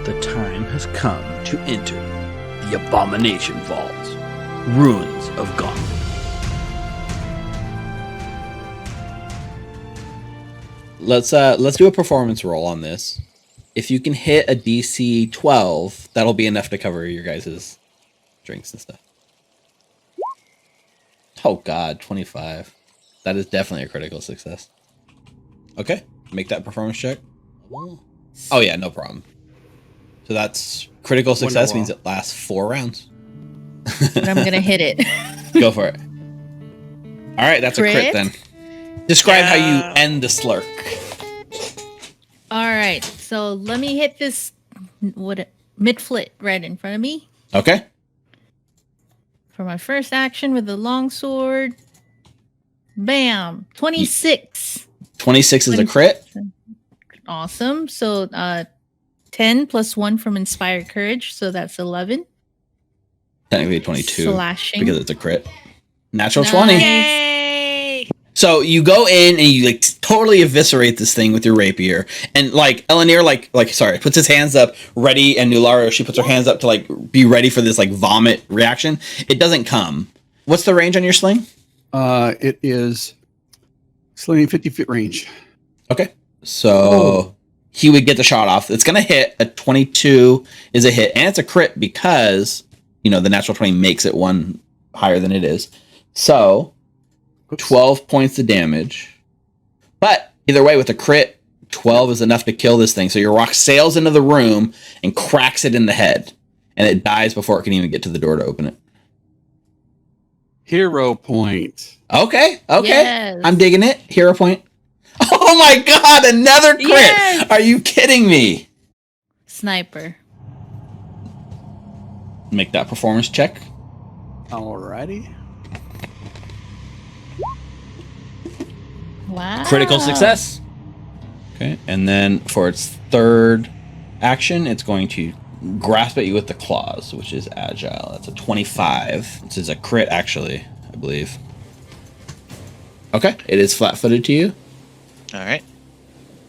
The time has come to enter the Abomination Vaults, Ruins of Gauntlight. Let's do a performance roll on this. If you can hit a DC 12, that'll be enough to cover your guys' drinks and stuff. Oh god, 25. That is definitely a critical success. Okay, make that performance check. Oh yeah, no problem. So that's critical success means it lasts 4 rounds. But I'm gonna hit it. Go for it. All right, that's a crit then. Describe how you end the slurk. All right, so let me hit this mid-flit right in front of me. Okay. For my first action with the longsword. Bam! 26. 26 is a crit. Awesome. So 10 plus 1 from Inspired Courage, so that's 11. Technically 22. Slashing. Because it's a crit. Natural 20. Yay! So you go in and you like totally eviscerate this thing with your rapier, and like Elenir puts his hands up ready, and Nulara, she puts her hands up to like be ready for this like vomit reaction. It doesn't come. What's the range on your sling? It is sling 50-foot range. Okay. So he would get the shot off. It's gonna hit. A 22 is a hit, and it's a crit because the natural 20 makes it one higher than it is. So 12 points of damage. But either way, with a crit, 12 is enough to kill this thing. So your rock sails into the room and cracks it in the head. And it dies before it can even get to the door to open it. Hero point. Okay. Yes. I'm digging it. Hero point. Oh my god, another crit! Yes. Are you kidding me? Sniper. Make that performance check. Alrighty. Wow. Critical success. Okay, and then for its third action, it's going to grasp at you with the claws, which is agile. That's a 25. This is a crit, actually, I believe. Okay, it is flat-footed to you. All right.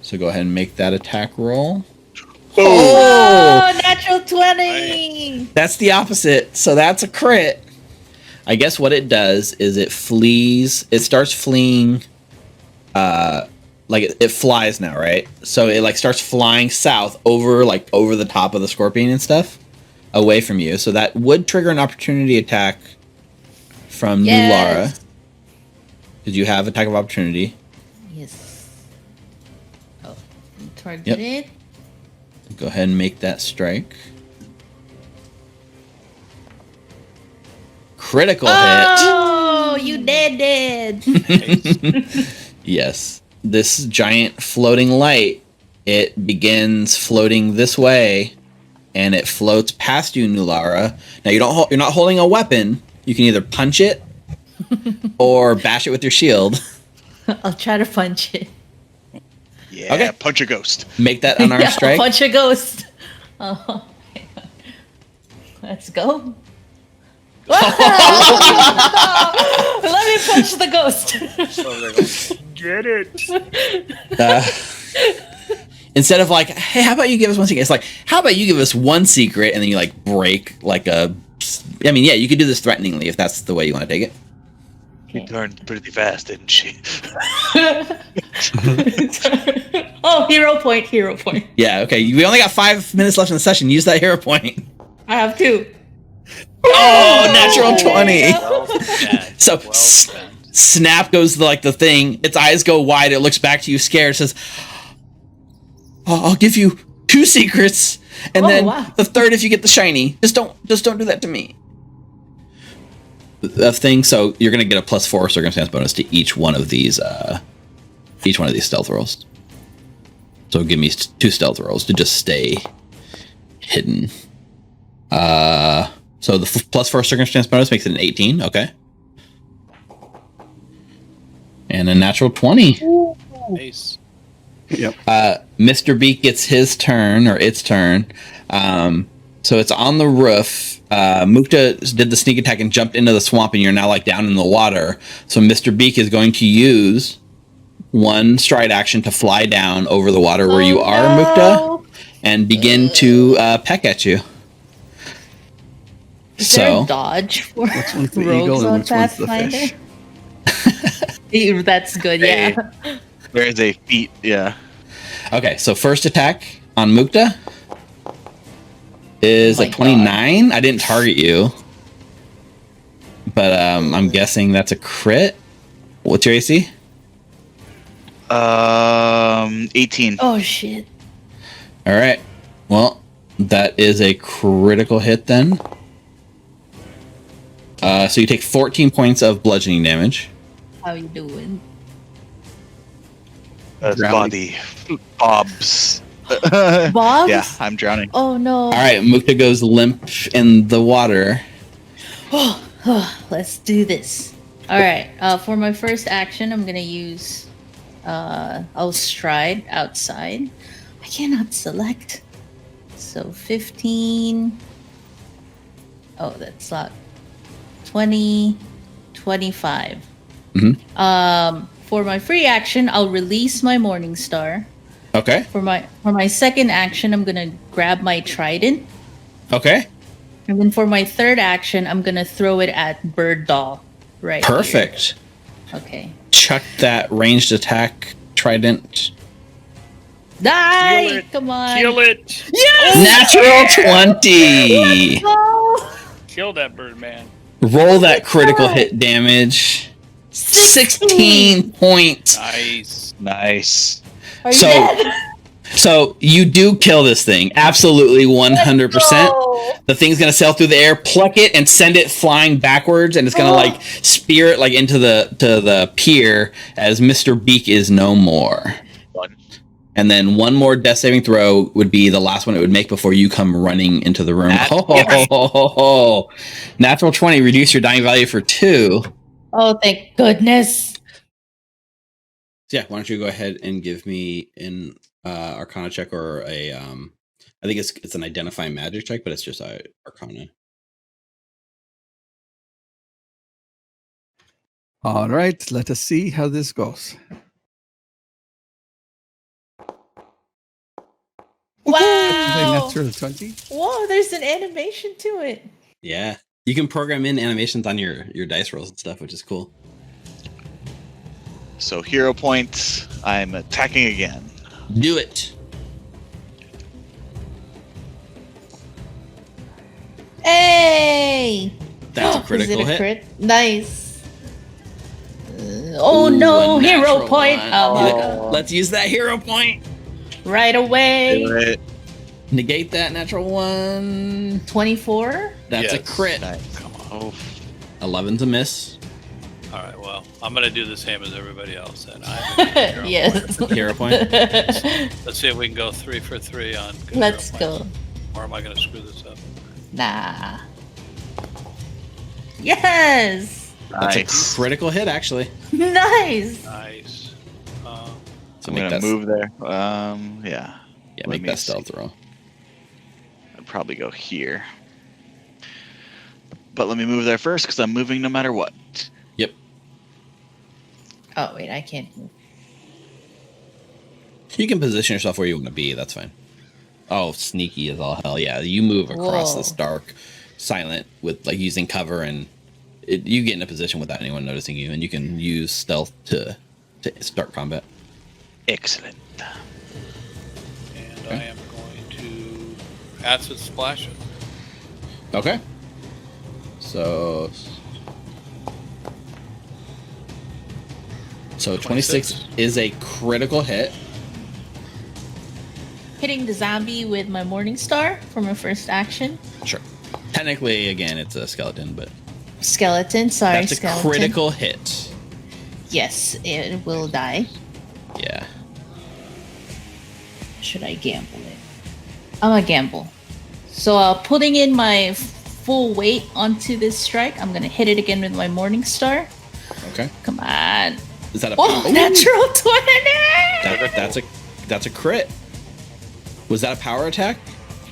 So go ahead and make that attack roll. Oh, natural 20. That's the opposite. So that's a crit. I guess what it does is it flees. It starts fleeing. It flies now, right? So it starts flying south over the top of the scorpion and stuff, away from you. So that would trigger an opportunity attack from Nulara. Did you have attack of opportunity? Yes. Oh, targeted. Go ahead and make that strike. Critical hit. Oh, you dead. Yes. This giant floating light, it begins floating this way, and it floats past you, Nulara. Now you're not holding a weapon. You can either punch it or bash it with your shield. I'll try to punch it. Yeah, Okay. Punch a ghost. Make that unarmed strike. Punch a ghost. Oh, hang on. Let's go. Let me punch the ghost. Get it. Instead of hey, how about you give us one secret? It's how about you give us one secret, and then you break you could do this threateningly if that's the way you want to take it. She turned pretty fast, didn't she? Oh, hero point. Yeah, okay. We only got 5 minutes left in the session. Use that hero point. I have 2. Oh, natural 20. Well spent. So Well spent. snap goes the thing. Its eyes go wide. It looks back to you scared. Says, I'll give you 2 secrets, and then the third if you get the shiny. Just don't do that to me. The thing. So you're gonna get a +4 circumstance bonus to each one of these stealth rolls. So give me 2 stealth rolls to just stay hidden. So the +4 circumstance bonus makes it an 18. Okay. And a natural 20. Nice. Yep. Mr. Beak gets his turn, or its turn. So it's on the roof. Mukta did the sneak attack and jumped into the swamp, and you're now down in the water. So Mr. Beak is going to use one stride action to fly down over the water where you are, Mukta. and begin to peck at you. Is there So a dodge for Which one's the rogues eagle and on which one's the Pathfinder? fish? That's good, yeah. There is a feat, yeah. okay, so first attack on Mukta is Oh a my 29. I didn't target you, but I'm guessing that's a crit. What's your AC? 18. Oh shit. All right. Well, that is a critical hit then. So you take 14 points of bludgeoning damage. How you doing? Body. Bobs. Bobs? Yeah, I'm drowning. Oh no. All right, Mukta goes limp in the water. Let's do this. All right. For my first action, I'm gonna use. I'll stride outside. I cannot select. So 15. Oh, that's not 20, 25. For my free action, I'll release my Morning Star. Okay. For my second action, I'm gonna grab my trident. Okay. And then for my third action, I'm gonna throw it at Bird Doll. Right. here. Perfect. Okay. Chuck that ranged attack trident. Die! Kill it. Come on. Kill it! Yes! Natural 20. Oh! Kill that bird, man. Roll that critical hit damage. 16 points. Nice. Nice. Are you So- dead? So you do kill this thing. Absolutely 100%. No. The thing's going to sail through the air, pluck it, and send it flying backwards, and it's going to like spear it like into the pier as Mr. Beak is no more. One. And then one more death saving throw would be the last one it would make before you come running into the room. Natural 20, reduce your dying value for 2. Oh, thank goodness. So yeah, why don't you go ahead and give me an Arcana check or a I think it's an identify magic check, but it's just Arcana. All right, let us see how this goes. Wow. Natural 20. Whoa, there's an animation to it. Yeah, you can program in animations on your dice rolls and stuff, which is cool. So hero points. I'm attacking again. Do it. Hey! That's a Is critical it a hit. crit? Nice. Oh Ooh, no, a hero natural point. one. Oh my Oh. god. Let's use that hero point. Right away. Do it. Negate that natural 1. 24. That's a Yes. crit. Nice. Come on. Oh. 11's a miss. All right, well, I'm going to do the same as everybody else then. I'm Yes. Hero point. Let's see if we can go 3 for 3 on good Let's hero go. points. Or am I going to screw this up? Nah. Yes. That's Nice. a critical hit, actually. Nice. Nice. So I'm make gonna that move there. Yeah. Yeah, Let make me that see. stealth roll. I'd probably go here. But let me move there first because I'm moving no matter what. Yep. Oh wait, I can't move. You can position yourself where you want to be. That's fine. Oh, sneaky as all hell. Yeah, you move across Whoa. this dark, silent with like using cover, and you get in a position without anyone noticing you, and you can use stealth to start combat. Excellent. And I am going to acid splash it. Okay. So 26 is a critical hit. Hitting the zombie with my Morning Star for my first action. Sure. Technically, again, it's a skeleton, but Skeleton, sorry, that's a skeleton. critical hit. Yes, it will die. Yeah. Should I gamble it? I'm gonna gamble. So putting in my full weight onto this strike, I'm gonna hit it again with my Morning Star. Okay. Come on. Is that a Oh, natural 20! that's a crit? Was that a power attack?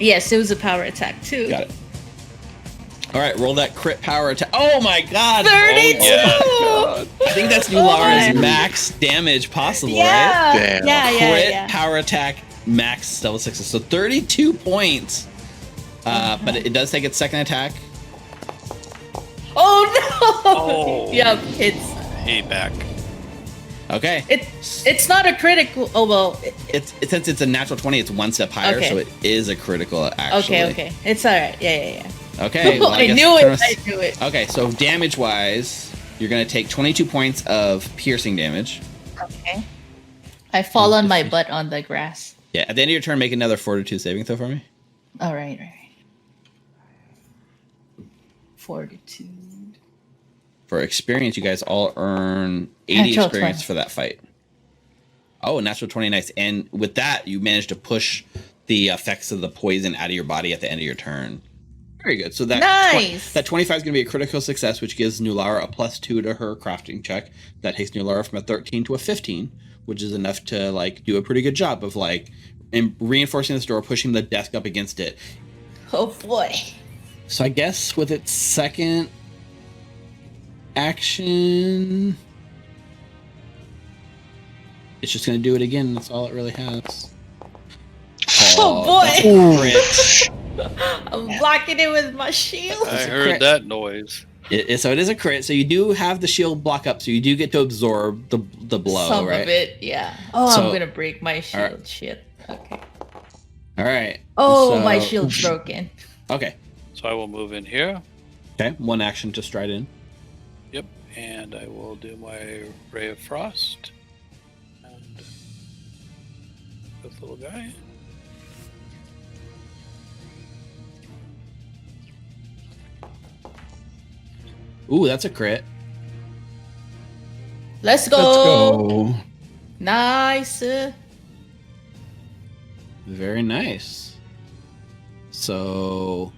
Yes, it was a power attack too. Got it. All right, roll that crit power attack. Oh my god! 32! Oh, I think that's Nulara's max damage possible, right? Yeah. Damn. Yeah, Crit yeah. power attack max level 6. So 32 points. But it does take its second attack. Oh no! Oh. Yep, it's Hey, back. Okay. it's not a critical. Oh well. It's since it's a natural 20, it's one step higher, Okay. so it is a critical actually. Okay. It's all right. Yeah. Okay. Well, I guess knew turn us- it. I knew it. Okay, so damage wise, you're gonna take 22 points of piercing damage. Okay. I fall on my butt on the grass. Yeah, at the end of your turn, make another fortitude saving throw for me. All right. Fortitude. For experience, you guys all earn 80 Natural experience 20. for that fight. Oh, natural 20, nice. And with that, you managed to push the effects of the poison out of your body at the end of your turn. Very good. So that Nice. that 25 is going to be a critical success, which gives Nulara a +2 to her crafting check. That takes Nulara from a 13 to a 15, which is enough to like do a pretty good job of like reinforcing this door, pushing the desk up against it. Oh boy. So I guess with its second action, it's just going to do it again. That's all it really has. Oh, that's boy. a crit. I'm blocking it with my shield. I a heard crit. that noise. So it is a crit. So you do have the shield block up. So you do get to absorb the blow, Some right? of it, yeah. Oh, So- I'm gonna break my shield. Alright. Shit. Okay. All right. Oh, So- my shield's broken. Okay. So I will move in here. Okay. One action to stride in. Yep. And I will do my Ray of Frost. And this little guy. Ooh, that's a crit. Let's go. Let's go. Nice. Very nice. So,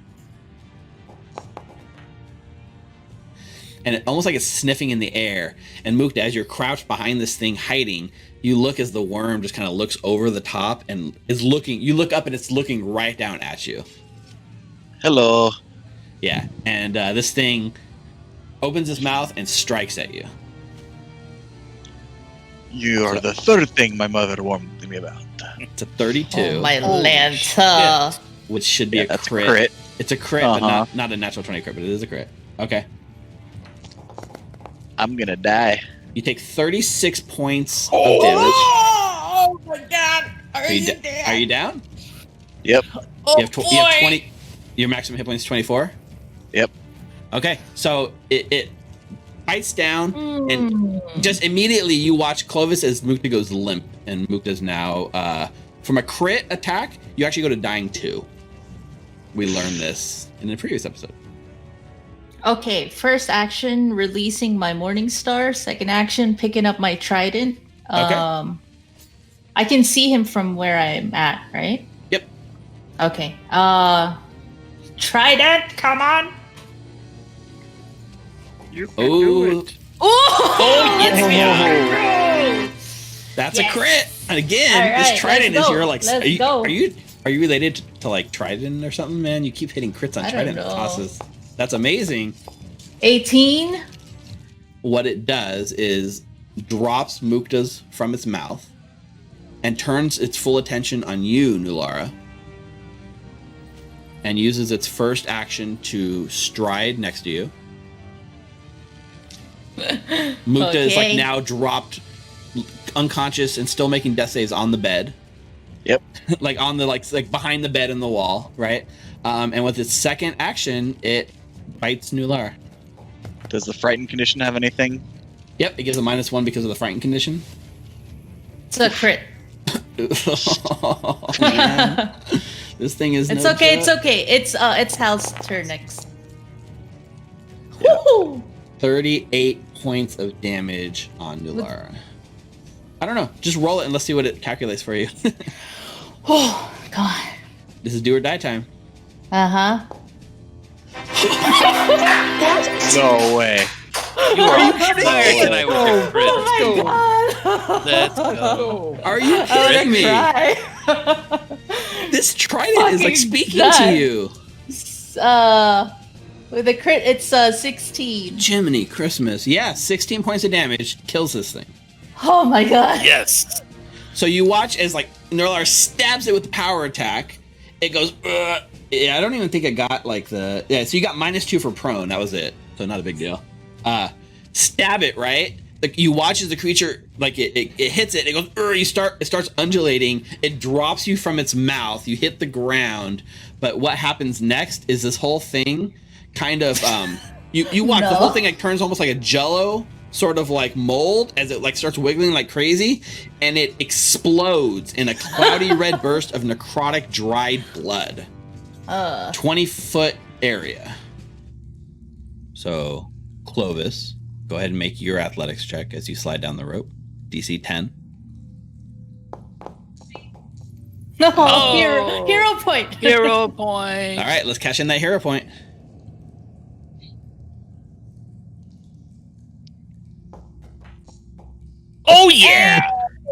and it almost like it's sniffing in the air. And Mukta, as you're crouched behind this thing hiding, you look as the worm just kind of looks over the top and is looking. You look up and it's looking right down at you. Hello. Yeah, and this thing opens its mouth and strikes at you. You are the third thing my mother warned me about. It's a 32, Oh, my Holy Lanta. which should be Yeah, a that's crit. crit. It's a crit, but Uh-huh. not a natural 20 crit, but it is a crit. Okay. I'm gonna die. You take 36 points of Oh. damage. Oh my god. Are you there? Are you down? Yep. Oh, you have 20. Your maximum hit points is 24. Yep. Okay, so it bites down, Mm. and just immediately you watch Clovis as Mukta goes limp, and Mukta's now from a crit attack, you actually go to dying 2. We learned this in the previous episode. Okay, first action, releasing my Morning Star. Second action, picking up my trident. Okay. I can see him from where I'm at, right? Yep. Okay. Trident, come on. You can Oh. do it. Oh, That's Yes. a crit. And again, All right, this trident let's is go. your like. Let's Are you, go. are you related to like trident or something, man? You keep hitting crits on I don't trident know. tosses. That's amazing. 18. What it does is drops Mukta's from its mouth and turns its full attention on you, Nulara, and uses its first action to stride next to you. Mukta is like Okay. now dropped unconscious and still making death saves on the bed. Yep. Like on the like behind the bed in the wall, right? And with its second action, it bites Nulara. Does the frightened condition have anything? Yep, it gives a -1 because of the frightened condition. It's a crit. Oh, man. This thing is It's no okay. joke. It's okay. It's Hal's turn next. Woohoo! 38 points of damage on Nulara. I don't know. Just roll it and let's see what it calculates for you. Oh god. This is do or die time. Uh-huh. No way. You are fired tonight with your crit. Oh my god. Let's go. Are you I'm gonna kidding me? cry. This trident is like Fucking speaking nuts. to you. With a crit, it's 16. Jiminy Christmas. Yeah, 16 points of damage kills this thing. Oh my god. Yes. So you watch as like Nulara stabs it with the power attack. It goes, Ugh. Yeah, I don't even think it got like the, yeah, so you got -2 for prone. That was it. So not a big deal. Stab it, right? Like you watch as the creature, like it hits it, it goes, it starts undulating, it drops you from its mouth, you hit the ground, but what happens next is this whole thing kind of, you watch the whole thing like turns almost like a jello sort of like mold as it like starts wiggling like crazy, and it explodes in a cloudy red burst of necrotic dried blood. 20-foot area. So Clovis, go ahead and make your athletics check as you slide down the rope. DC 10. No, Oh. hero point. Hero point. All right, let's cash in that hero point. Oh yeah!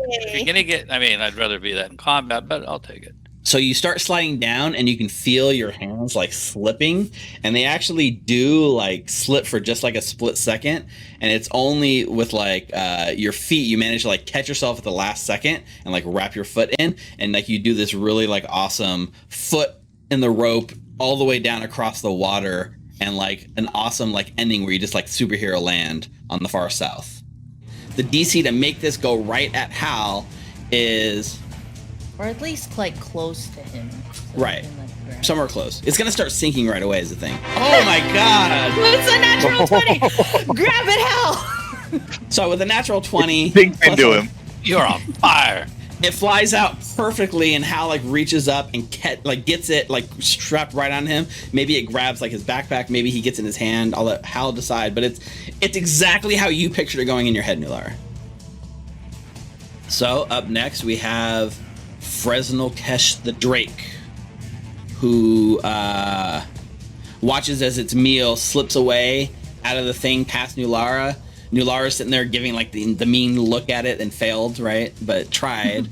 If you're gonna get, I mean, I'd rather be that in combat, but I'll take it. So you start sliding down and you can feel your hands like slipping, and they actually do like slip for just like a split second, and it's only with like your feet you manage to like catch yourself at the last second and like wrap your foot in, and like you do this really like awesome foot in the rope all the way down across the water, and like an awesome like ending where you just like superhero land on the far south. The DC to make this go right at Hal is, Or at least like close to him. So right. he can, like, grab. Somewhere close. It's gonna start sinking right away is the thing. Oh my god! It's a natural 20! Grab it, Hal! So with a natural 20, Think plus into a- him. You're on fire. it flies out perfectly, and Hal like reaches up and gets it like strapped right on him. Maybe it grabs like his backpack. Maybe he gets in his hand. I'll let Hal decide. But it's exactly how you pictured it going in your head, Nulara. So up next we have Fresnel Kesh the Drake, who watches as its meal slips away out of the thing past Nulara. Nulara's sitting there giving like the mean look at it and failed, right? But tried.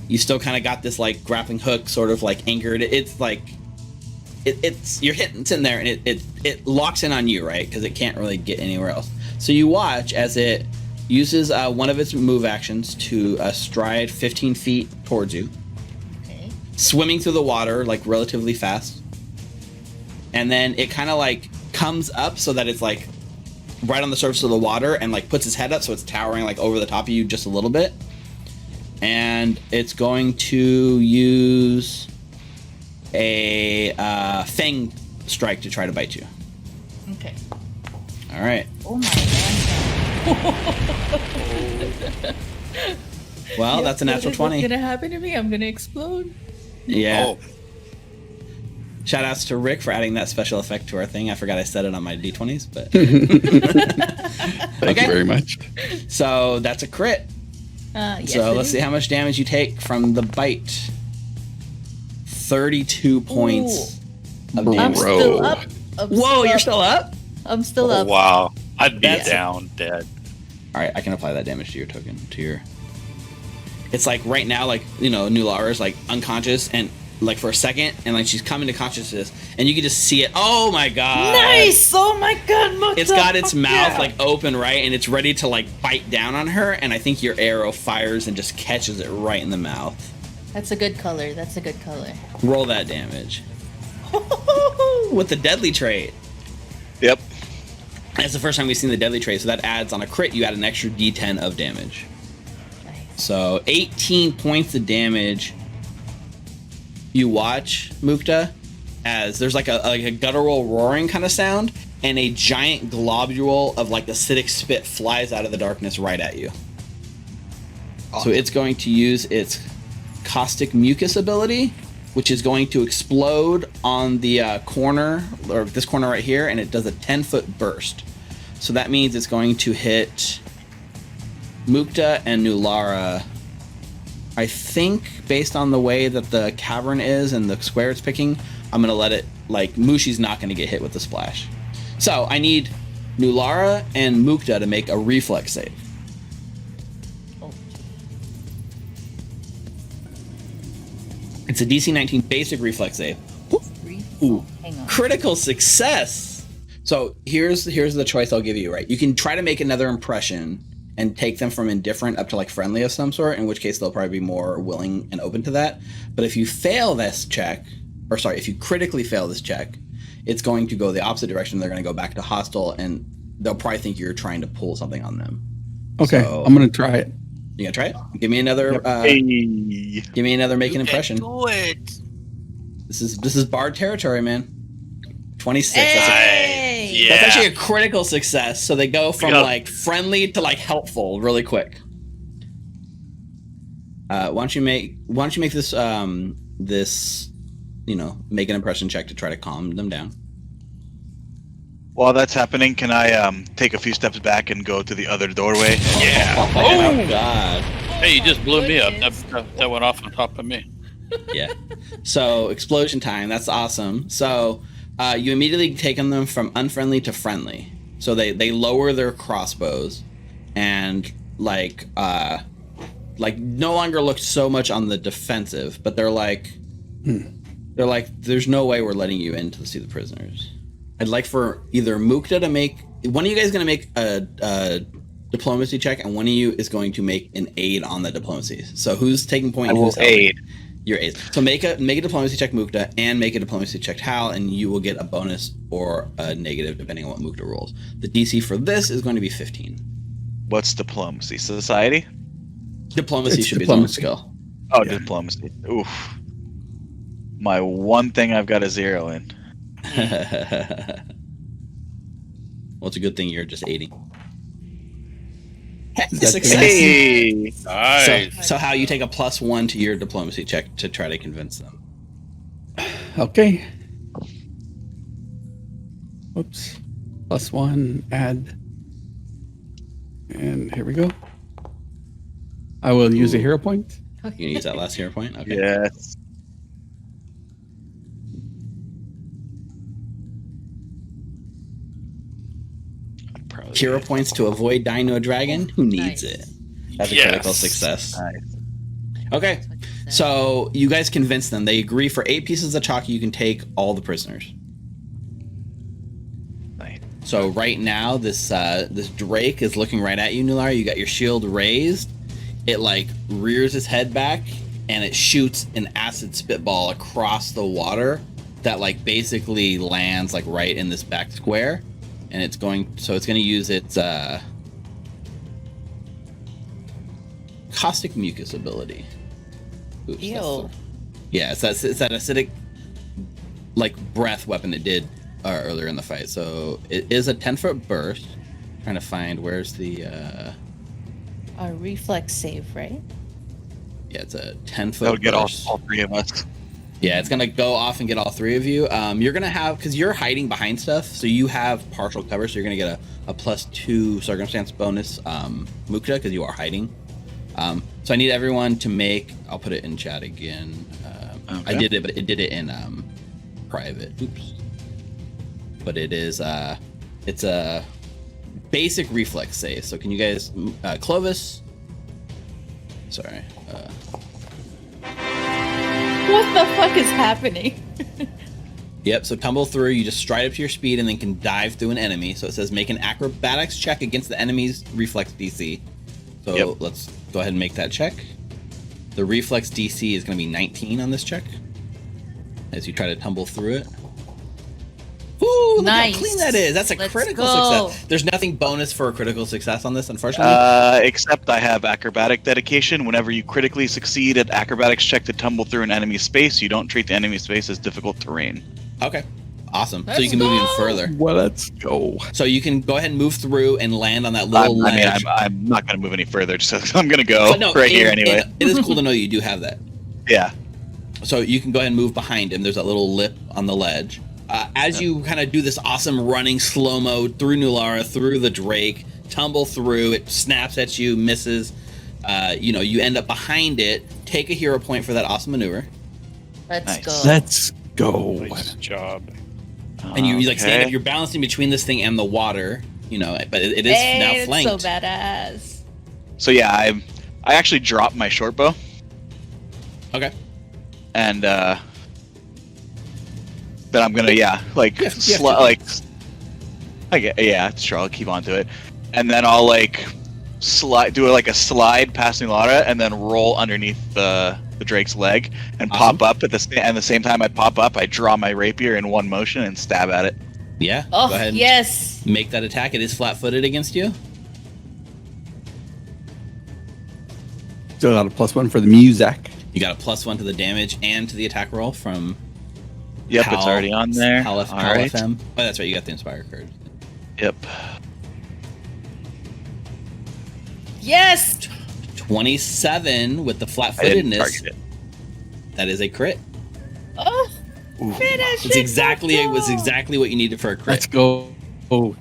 You still kind of got this like grappling hook sort of like anchored. It's like it's you're sitting there and it locks in on you, right? Because it can't really get anywhere else. So you watch as it uses one of its move actions to stride 15 feet towards you, Okay. swimming through the water like relatively fast, and then it kind of like comes up so that it's like right on the surface of the water and like puts its head up so it's towering like over the top of you just a little bit, and it's going to use a fang strike to try to bite you. Okay. All right. Oh my god. Well, that's a natural 20. What's gonna happen to me? I'm gonna explode. Yeah. Oh, Shout outs to Rick for adding that special effect to our thing. I forgot I said it on my D20s, but Thank you very much. so that's a crit. Yes, So it let's is. see how much damage you take from the bite. 32 points of Bro. I'm damage. still up. Whoa, you're still up? I'm still up. wow. I'd be That's- down dead. All right, I can apply that damage to your token, to your. It's like right now, like, you know, Nulara's like unconscious and like for a second, and like she's coming to consciousness, and you can just see it. Oh my god! Nice! Oh my god, Mota! It's got its Fuck mouth yeah. like open, right, and it's ready to like bite down on her, and I think your arrow fires and just catches it right in the mouth. That's a good color. That's a good color. Roll that damage with the deadly trait. Yep. That's the first time we've seen the deadly trait, so that adds on a crit. You add an extra D10 of damage. Nice. So 18 points of damage. You watch, Mukta, as there's like a guttural roaring kind of sound, and a giant globule of like acidic spit flies out of the darkness right at you. So it's going to use its caustic mucus ability, which is going to explode on the corner, or this corner right here, and it does a 10-foot burst. So that means it's going to hit Mukta and Nulara. I think based on the way that the cavern is and the square it's picking, I'm going to let it, like, Mushi's not going to get hit with the splash. So I need Nulara and Mukta to make a reflex save. Oh, It's a DC 19 basic reflex save. three. Ooh. Hang on. Critical success. So here's the choice I'll give you, right? You can try to make another impression and take them from indifferent up to like friendly of some sort, in which case they'll probably be more willing and open to that. But if you fail this check, or sorry, if you critically fail this check, it's going to go the opposite direction. They're going to go back to hostile, and they'll probably think you're trying to pull something on them. Okay, So- I'm gonna try it. You gonna try it? Give me another. Hey. Give me another. Make an impression. Do it. This is Bard territory, man. 26. Hey! Yeah. That's actually a critical success. So they go from Yeah. like friendly to like helpful really quick. Why don't you make this make an impression check to try to calm them down. While that's happening, can I take a few steps back and go to the other doorway? Yeah. Oh God. Hey, you just blew me up. Goodness. That went off on top of me. Yeah. So explosion time. That's awesome. So you immediately take them from unfriendly to friendly. So they lower their crossbows and like no longer look so much on the defensive, but they're like there's no way we're letting you in to see the prisoners. I'd like for either Mukta to make one of you guys going to make a diplomacy check, and one of you is going to make an aid on the diplomacy. So who's taking point? I and will who's helping? aid. Your aid. So make a diplomacy check, Mukta, and make a diplomacy check, Hal, and you will get a bonus or a negative depending on what Mukta rolls. The DC for this is going to be 15. What's diplomacy? Society? Diplomacy It's should diplomacy. be the skill. Oh, Yeah. diplomacy. Oof. My one thing I've got a 0 in. Well, it's a good thing you're just aiding. That's Success. Hey. Nice. So how you take a +1 to your diplomacy check to try to convince them. Okay. Whoops. +1, add. And here we go. I will use a hero point. You gonna use that last hero point? Okay. Yes. I'd probably- Hero points to avoid dying to a dragon. Who needs Nice. it? That's a Yes. critical success. Nice. Okay. So you guys convince them. They agree for 8 pieces of chalk. You can take all the prisoners. Nice. So right now, this drake is looking right at you, Nulara. You got your shield raised. It like rears its head back, and it shoots an acid spitball across the water that like basically lands like right in this back square, and it's going to use its caustic mucus ability. Oops, that's Ew. yeah, it's that acidic like breath weapon it did earlier in the fight. So it is a 10-foot burst. Trying to find where's the A reflex save, right? yeah, it's a 10-foot That would get all burst. 3 of us. Yeah, it's gonna go off and get all 3 of you. You're gonna have, because you're hiding behind stuff, so you have partial cover, so you're gonna get a +2 circumstance bonus, Mukta, because you are hiding. So I need everyone to make. I'll put it in chat again. I Okay. did it, but it did it in private. Oops. But it is it's a basic reflex save. So can you guys, Clovis? Sorry. What the fuck is happening? Yep, so tumble through, you just stride up to your speed and then can dive through an enemy. So it says make an acrobatics check against the enemy's reflex DC. So Yep. let's go ahead and make that check. The reflex DC is going to be 19 on this check as you try to tumble through it. Ooh, look Nice. how clean that is. That's a Let's critical go. success. There's nothing bonus for a critical success on this, unfortunately. Except I have acrobatic dedication. Whenever you critically succeed at acrobatics check to tumble through an enemy space, you don't treat the enemy space as difficult terrain. Okay, awesome. So Let's you can move even go. further. Well, let's go. So you can go ahead and move through and land on that little ledge. I'm not going to move any further. Just I'm going to go But no, right here and- anyway. and it is cool to know you do have that. Yeah. So you can go ahead and move behind him. There's that little lip on the ledge. As you kind of do this awesome running slow-mo through Nulara, through the Drake, tumble through, it snaps at you, misses. You end up behind it. Take a hero point for that awesome maneuver. Let's Nice. go. Let's go. Nice job. And you like stand Okay. up, you're balancing between this thing and the water, but it is Hey, now it's flanked. so badass. So yeah, I actually dropped my short bow Okay. and then I'm gonna Yeah, sure, I'll keep on to it, and then I'll do like a slide past Nulara and then roll underneath the drake's leg and Awesome. pop up at the same time I pop up, I draw my rapier in one motion and stab at it. Yeah. Oh, Go ahead and yes. make that attack. It is flat-footed against you. Still got a +1 for the music. You got a +1 to the damage and to the attack roll from. Yep, Hal- it's already on there. Hal All right. FM. Oh, that's right. You got the Inspire card. Yep. Yes. 27 with the I didn't flat-footedness. target it. That is a crit. Oh, finish It's it, exactly it was Doctor. exactly what you needed for a crit. Let's go. Oh,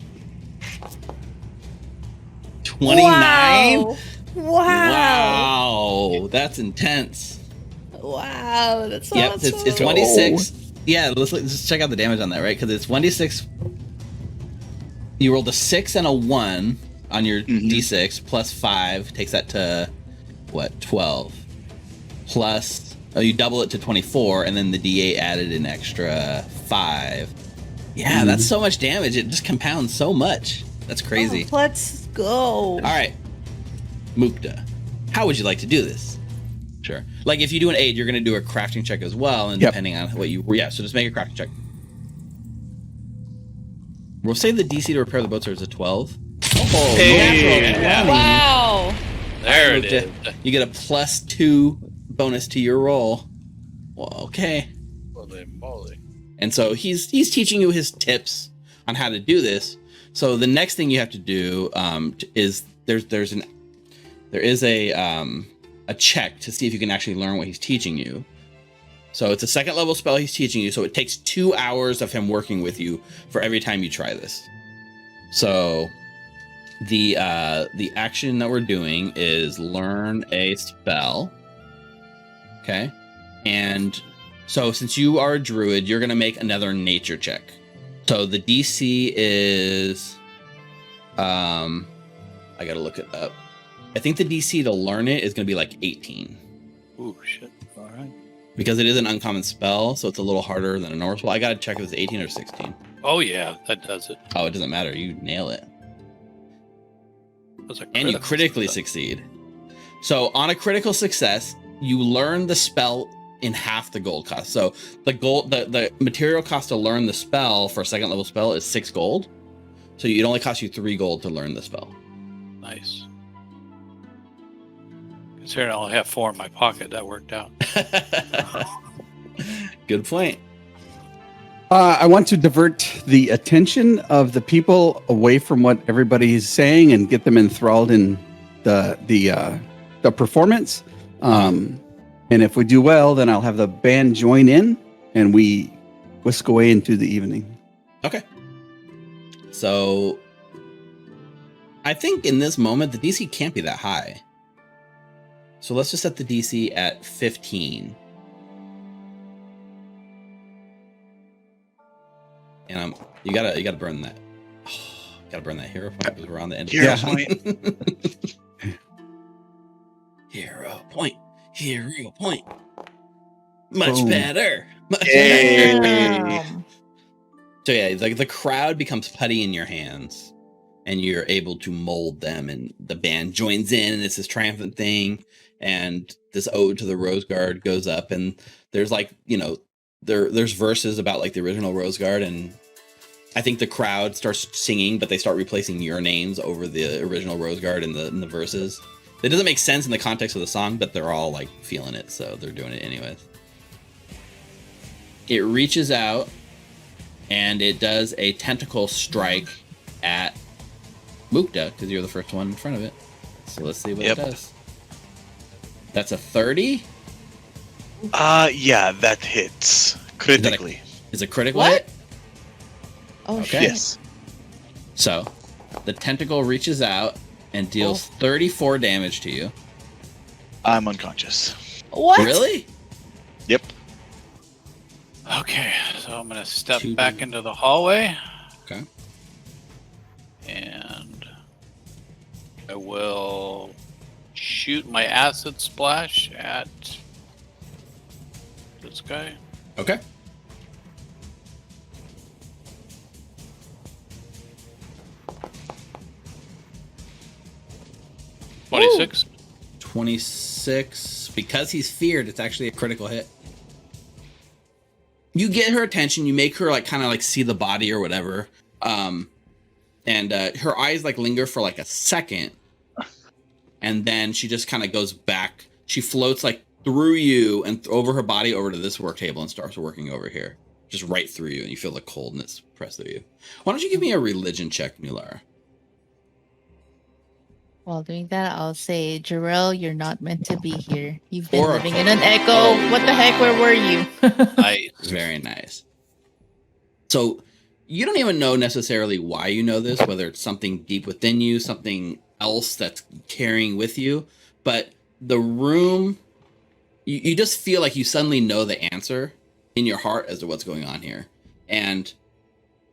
29. Wow. Wow. Wow, that's intense. Wow. That's Yep, awesome. it's 1d6. Yeah, let's just check out the damage on that, right? Because it's 1d6. You rolled a 6 and a 1 on your d6 plus 5 takes that to what? 12. Plus, you double it to 24, and then the d8 added an extra 5. Yeah, that's so much damage. It just compounds so much. That's crazy. Oh, let's go. All right, Mukta, how would you like to do this? Sure. Like if you do an aid, you're going to do a crafting check as well, and Yep. depending on what you, yeah. So just make a crafting check. We'll say the DC to repair the boats is a 12. Oh, Hey. natural Yeah. 20. Wow. There it Mukta, is. You get a +2 bonus to your roll. Well, okay. Holy moly. And so he's teaching you his tips on how to do this. So the next thing you have to do is there is a check to see if you can actually learn what he's teaching you. So it's a 2nd level spell he's teaching you. So it takes 2 hours of him working with you for every time you try this. So the action that we're doing is learn a spell. Okay. And so since you are a druid, you're going to make another nature check. So the DC is, I got to look it up. I think the DC to learn it is going to be like 18 Ooh, shit. All right. because it is an uncommon spell. So it's a little harder than a normal spell. I got to check if it's 18 or 16. Oh, yeah, that does it. Oh, it doesn't matter. You nail it. That's a And you critically succeed. So on a critical success, you learn the spell in half the gold cost. So the material cost to learn the spell for a 2nd level spell is 6 gold. So it only costs you 3 gold to learn the spell. Nice. Considering I only have 4 in my pocket, that worked out. Good point. I want to divert the attention of the people away from what everybody is saying and get them enthralled in the performance. And if we do well, then I'll have the band join in and we whisk away into the evening. Okay. So I think in this moment, the DC can't be that high. So let's just set the DC at 15. And you gotta burn that. Gotta burn that hero point because we're on the end. Hero of the point. Hero point. Hero point. Much Boom. better. Much Yay. better. Damn. So yeah, like the crowd becomes putty in your hands, and you're able to mold them, and the band joins in, and it's this triumphant thing, and this ode to the Rose Guard goes up, and there's like, you know, there's verses about like the original Rose Guard, and I think the crowd starts singing, but they start replacing your names over the original Rose Guard in the verses. It doesn't make sense in the context of the song, but they're all like feeling it, so they're doing it anyways. It reaches out and it does a tentacle strike at Mukta because you're the first one in front of it. So let's see what Yep. it does. That's a 30. Yeah, that hits critically. Is it critical What? hit? Oh, Okay. shit. Yes. So the tentacle reaches out and deals 34 damage to you. I'm unconscious. What? Really? Yep. Okay, so I'm going to step Two back damage. into the hallway. Okay. And I will shoot my acid splash at this guy. Okay. 26. 26. Because he's feared, it's actually a critical hit. You get her attention. You make her like kind of like see the body or whatever. And her eyes like linger for like a second. And then she just kind of goes back. She floats like through you and over her body over to this work table and starts working over here. Just right through you. And you feel the coldness press through you. Why don't you give me a religion check, Nulara? While doing that, I'll say, Jarrell, you're not meant to be here. You've been Or- living in an echo. What the heck? Where were you? Very nice. So you don't even know necessarily why you know this, whether it's something deep within you, something else that's carrying with you, but the room, you just feel like you suddenly know the answer in your heart as to what's going on here. And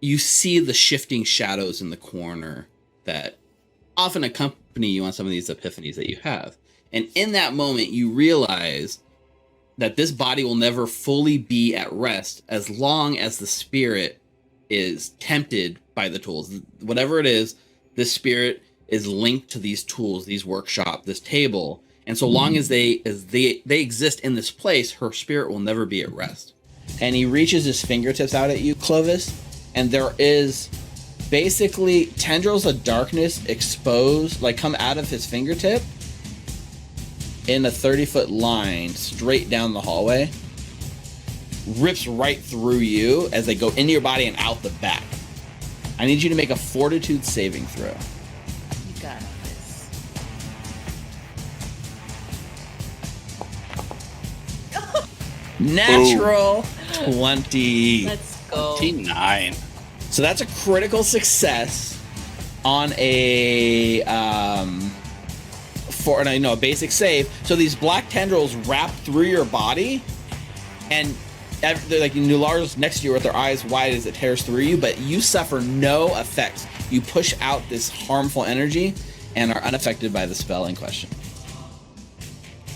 you see the shifting shadows in the corner that often accompany you on some of these epiphanies that you have. And in that moment, you realize that this body will never fully be at rest as long as the spirit is tempted by the tools. Whatever it is, this spirit is linked to these tools, these workshop, this table. And so long as they exist in this place, her spirit will never be at rest. And he reaches his fingertips out at you, Clovis, and there is basically tendrils of darkness exposed, like come out of his fingertip in a 30-foot line straight down the hallway, rips right through you as they go into your body and out the back. I need you to make a fortitude saving throw. You got this. Natural 20. Let's go. 29. So that's a critical success on a a basic save. So these black tendrils wrap through your body, and they're like Nulara's next to you with their eyes wide as it tears through you, but you suffer no effects. You push out this harmful energy and are unaffected by the spell in question.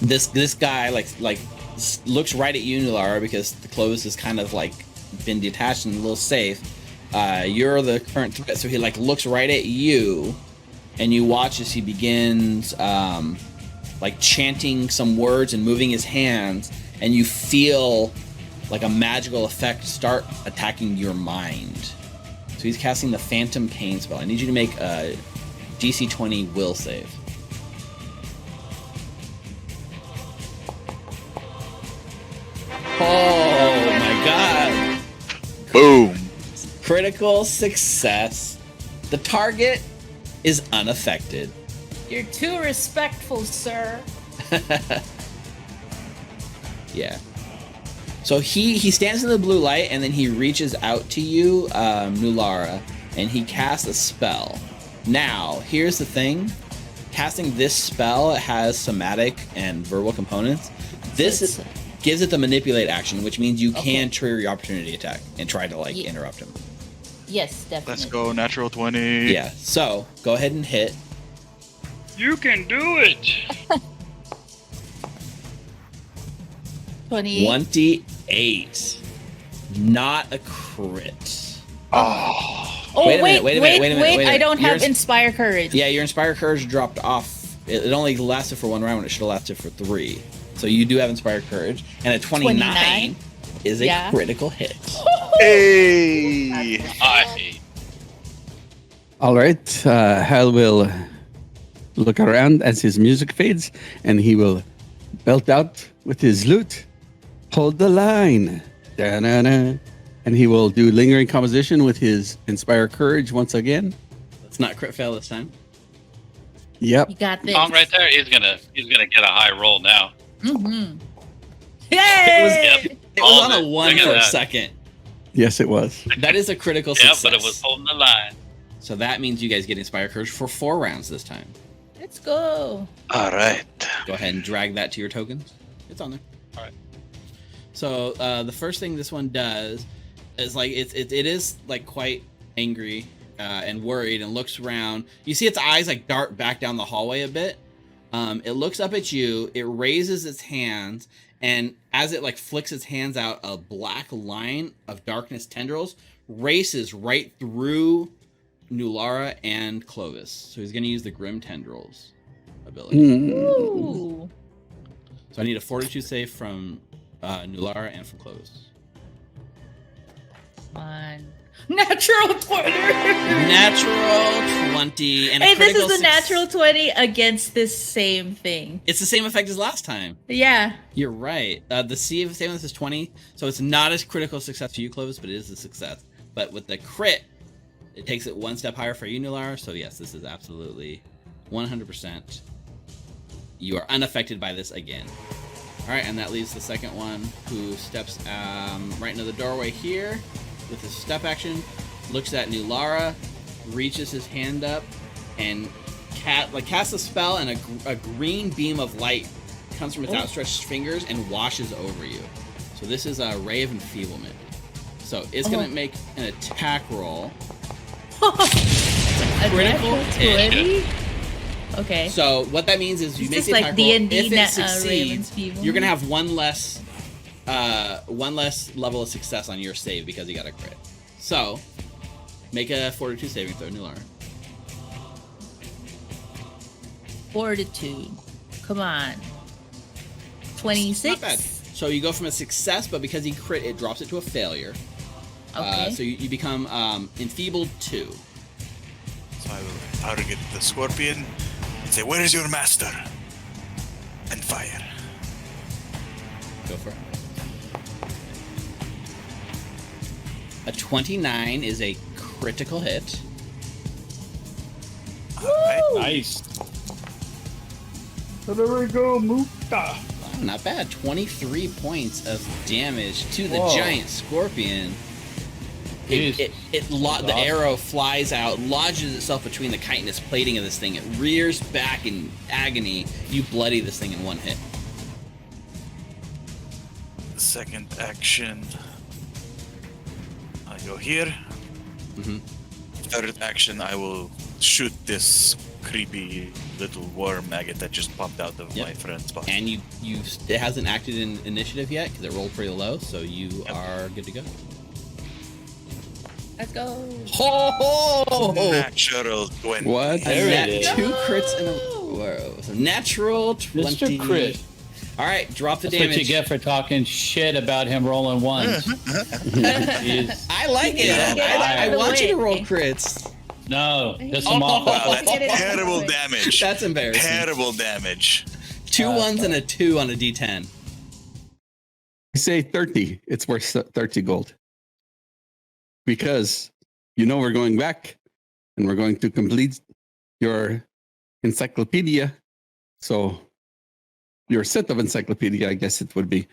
This guy like looks right at you, Nulara, because the Clovis has kind of like been detached and a little safe. You're the current threat, so he like looks right at you, and you watch as he begins like chanting some words and moving his hands, and you feel like a magical effect start attacking your mind. So he's casting the Phantom Pain spell. I need you to make a DC 20 will save. Oh my god. Boom. Critical success. The target is unaffected. You're too respectful, sir. Yeah. So he stands in the blue light, and then he reaches out to you, Nulara, and he casts a spell. Now, here's the thing. Casting this spell has somatic and verbal components. This gives it the manipulate action, which means you can trigger your opportunity attack and try to interrupt him. Yes, definitely. Let's go, natural 20. Yeah, so go ahead and hit. You can do it. 28. 28. Not a crit. Oh, Wait a minute. I don't have Yours- Inspire Courage. Yeah, your Inspire Courage dropped off. It only lasted for 1 round when it should have lasted for 3. So you do have Inspired Courage. And a 29 is a critical hit. Hey! All right. Hal will look around as his music fades, and he will belt out with his lute. Hold the line. Da-na-na. And he will do lingering composition with his Inspire Courage once again. Let's not crit fail this time. Yep. You got this. Song right there. He's gonna get a high roll now. Mm-hmm. It was on a 1 Look at for a that. second. Yes, it was. That is a critical Yeah, success. but it was holding the line. So that means you guys get Inspire Courage for 4 rounds this time. Let's go. All right. Go ahead and drag that to your tokens. It's on there. All right. So the first thing this one does is like it is like quite angry and worried and looks around. You see its eyes like dart back down the hallway a bit. It looks up at you. It raises its hands, and as it like flicks its hands out, a black line of darkness tendrils races right through Nulara and Clovis. So he's going to use the Grim Tendrils ability. Ooh. So I need a Fortitude save from Nulara and from Clovis. One. Natural 20. Natural 20 and a Hey, this critical is a natural 20 against this same thing. It's the same effect as last time. Yeah. You're right. The save of this is 20, so it's not as critical success for you, Clovis, but it is a success. But with the crit, it takes it one step higher for you, Nulara. So yes, this is absolutely 100%. You are unaffected by this again. All right, and that leaves the second one, who steps right into the doorway here with his step action, looks at Nulara, reaches his hand up, and casts a spell, and a green beam of light comes from its outstretched fingers and washes over you. So this is a Ray of Enfeeblement. So it's going to make an attack roll. A Critical hit. 20? Okay. So what that means is you Is make this the like attack roll. D&D If it Raven's succeeds, Feeble? you're gonna have one less level of success on your save because you got a crit. So make a Fortitude saving throw, Nulara. Fortitude. Come on. 26. Not bad. So you go from a success, but because he crit, it drops it to a failure. Okay. So you become enfeebled 2. So I will target the scorpion and say, "Where is your master?" And fire. Go for it. A 29 is a critical hit. Alright. Nice. Not bad. 23 points of damage to the Whoa. giant scorpion. Jeez. The arrow flies out, lodges itself between the chitinous plating of this thing. It rears back in agony. You bloody this thing in one hit. Second action. I go here. Mhm. Third action, I will shoot this creepy little worm maggot that just popped out of Yep. my friend's body. And it hasn't acted in initiative yet because it rolled pretty low, so you are good to go. Let's go. Ho ho! Natural 20. What? A There nat it is. 2 crits in a row. So natural 20. Mr. Crit. All right, drop the That's damage. what you get for talking shit about him rolling ones. Jeez. I like it. Yeah, get I out of the want you to way. roll crits. No, piss him off. Wow, Get it that's out of the terrible way. damage. That's embarrassing. Terrible damage. 2 ones and a 2 on a D10. I say 30. It's worth 30 gold. Because we're going back and we're going to complete your encyclopedia. So your set of encyclopedia, I guess it would be.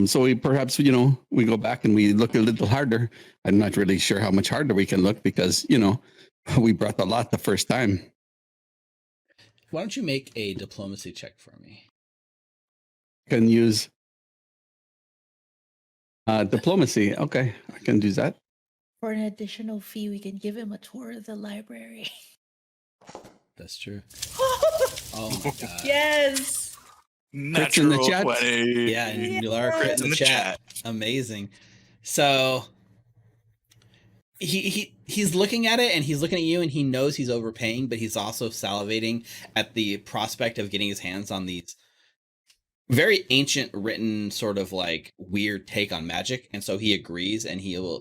So we perhaps, we go back and we look a little harder. I'm not really sure how much harder we can look because, we brought a lot the first time. Why don't you make a diplomacy check for me? Can use diplomacy. Okay, I can do that. For an additional fee, we can give him a tour of the library. That's true. Oh my god. Yes. Crits in the Natural chat? 20. Yeah, and Nulara crit It's in the chat. Amazing. So he's looking at it and he's looking at you and he knows he's overpaying, but he's also salivating at the prospect of getting his hands on these very ancient written sort of like weird take on magic, and so he agrees and he'll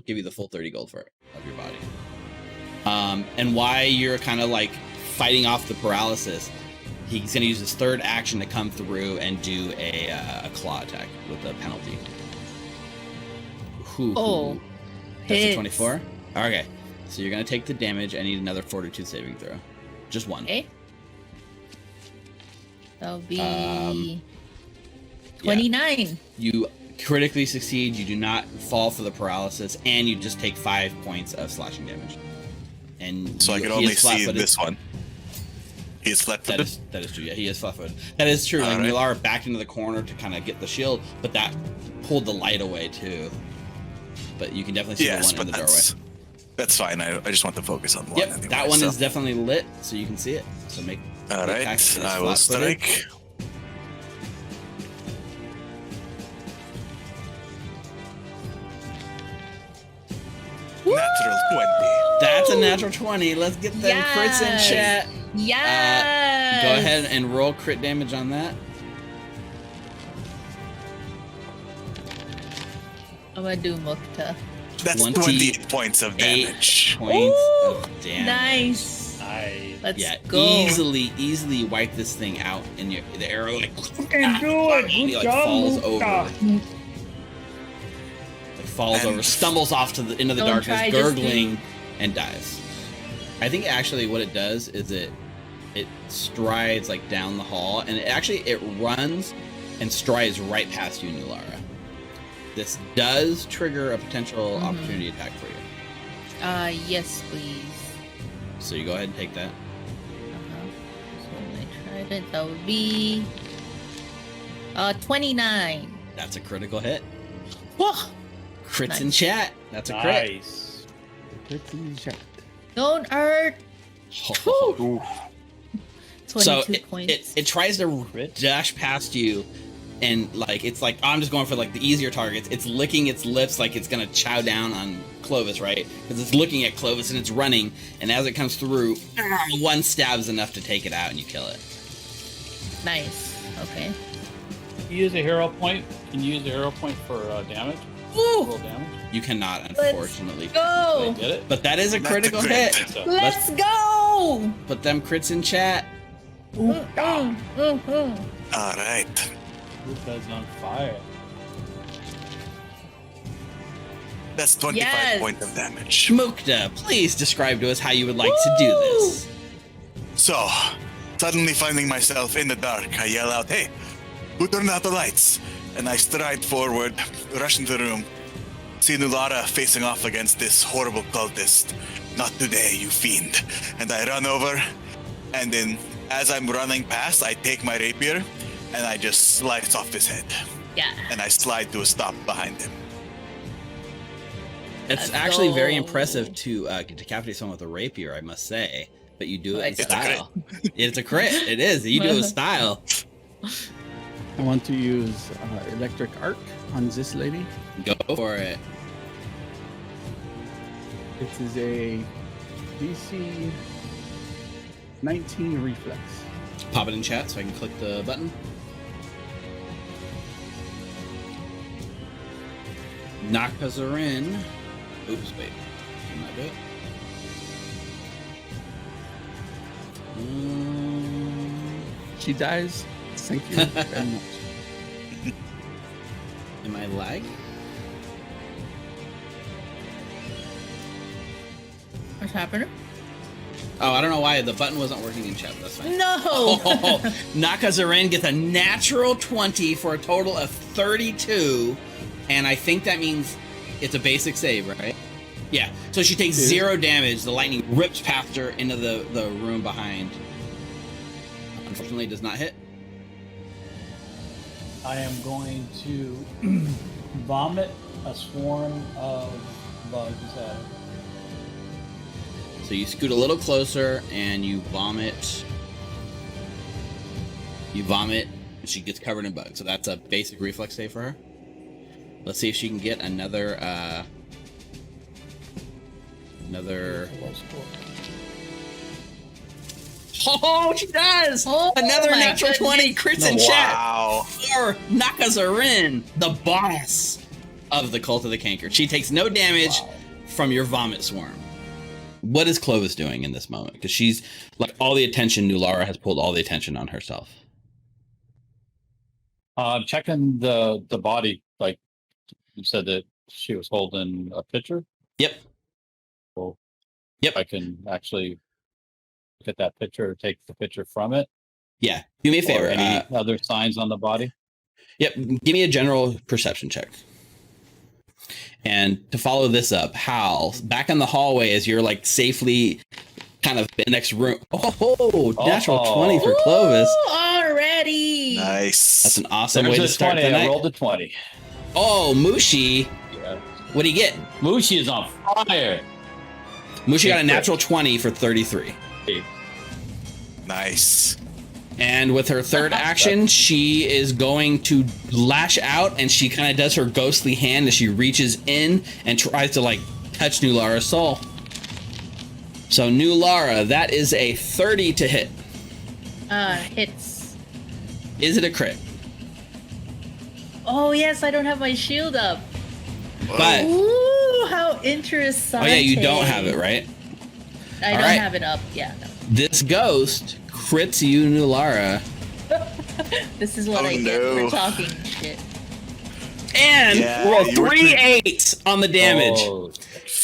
give you the full 30 gold for it of your body. And why you're kind of like fighting off the paralysis, he's gonna use his third action to come through and do a claw attack with a penalty. Oh, That's a hits. 24. Okay, so you're gonna take the damage. I need another Fortitude saving throw, just one. Okay. That'll be Yeah. 29. You critically succeed. You do not fall for the paralysis, and you just take 5 points of slashing damage. And So I he can is only see flat-footed. this one. He's flat-footed. That is true. Yeah, he is flat-footed. That is true. Like Alright. Nulara backed into the corner to kind of get the shield, but that pulled the light away too. But you can definitely see Yes, the one but in the doorway. that's fine. I just want to focus on one. Yep, anyway, that one so. is definitely lit, so you can see it. So make. All the right, attack is I will flat-footed. strike. Natural 20. That's a natural 20. Let's get them crits in Yes. chat. Yes. Go ahead and roll crit damage on that. I'm gonna do Mukta. That's 28 points of 8 damage. points Ooh, of damage. Nice. Nice. Let's Yeah, go. easily wipe this thing out, and the arrow like can do it. he, like, falls over. Like falls over, stumbles off into the Don't darkness, try, just gurgling, and dies. I think actually what it does is it strides like down the hall, and it runs and strides right past you, Nulara. This does trigger a potential opportunity attack for you. Yes, please. So you go ahead and take that. So when I tried it, that would be 29. That's a critical hit. Whoa! Crits Nice. in chat. That's a crit. Nice. Don't hurt. So 22 points. it tries to dash past you, and like it's like I'm just going for like the easier targets. It's licking its lips like it's gonna chow down on Clovis, right? Because it's looking at Clovis and it's running, and as it comes through, one stab is enough to take it out and you kill it. Nice. Okay. You use a hero point. Can you use a hero point for damage? Woo! Roll damage. You cannot, unfortunately. Go! Get it? But that is a That's a critical crit. hit. So, Let's go! Put them crits in chat. All right. Luca's on fire. That's 25 Yes. points of damage. Shmukta, please describe to us how you would like to do this. So, suddenly finding myself in the dark, I yell out, "Hey, who turned out the lights?" And I stride forward, rush into the room, see Nulara facing off against this horrible cultist. "Not today, you fiend." And I run over, and then as I'm running past, I take my rapier, and I just slice off his head. Yeah. And I slide to a stop behind him. It's Let's actually very go. impressive to decapitate someone with a rapier, I must say. But you do it in It's a style. It's a crit. It is. You do it with style. I want to use electric arc on this lady. Go for it. This is a DC 19 reflex. Pop it in chat so I can click the button. Nakazarin. Oops, wait. Can I do it? She dies. Thank you very much. Am I lag? What's happening? Oh, I don't know why the button wasn't working in chat, but that's fine. No! Oh, Nakazarin gets a natural 20 for a total of 32. And I think that means it's a basic save, right? Yeah. So she takes 0 damage. The lightning rips past her into the room behind. Unfortunately, it does not hit. I am going to vomit a swarm of bugs at it. So you scoot a little closer and you vomit. And she gets covered in bugs. So that's a basic reflex save for her. Let's see if she can get another Oh, she does! Oh, Another my natural 20 crits in chat Wow. for Nakazarin, the boss of the Cult of the Canker. She takes no damage from your vomit swarm. What is Clovis doing in this moment? Because she's like all the attention. Nulara has pulled all the attention on herself. Checking the body. Like you said that she was holding a pitcher. Yep. Well, Yep. I can actually look at that picture, take the picture from it. Yeah. Do me a favor. Or any other signs on the body? Yep. Give me a general perception check. And to follow this up, Hal, back in the hallway as you're like safely kind of in the next room. Oh, natural 20 for Clovis. Ooh, already! Nice. That's an awesome There's way a to start 20. the I night. rolled a 20. Oh, Mushi. Yeah. What do you get? Mushi is on fire. Mushi got a natural 20 for 33. Nice. And with her third action, she is going to lash out, and she kind of does her ghostly hand as she reaches in and tries to like touch Nulara's soul. So Nulara, that is a 30 to hit. Hits. Is it a crit? Oh yes, I don't have my shield up. But Ooh, how interesting. oh yeah, you don't have it, right? I All don't right. have it up. Yeah. No. This ghost crits you, Nulara, This is what Oh, I get no. for talking shit. and Yeah, roll you were 3 8s on the damage. Oh,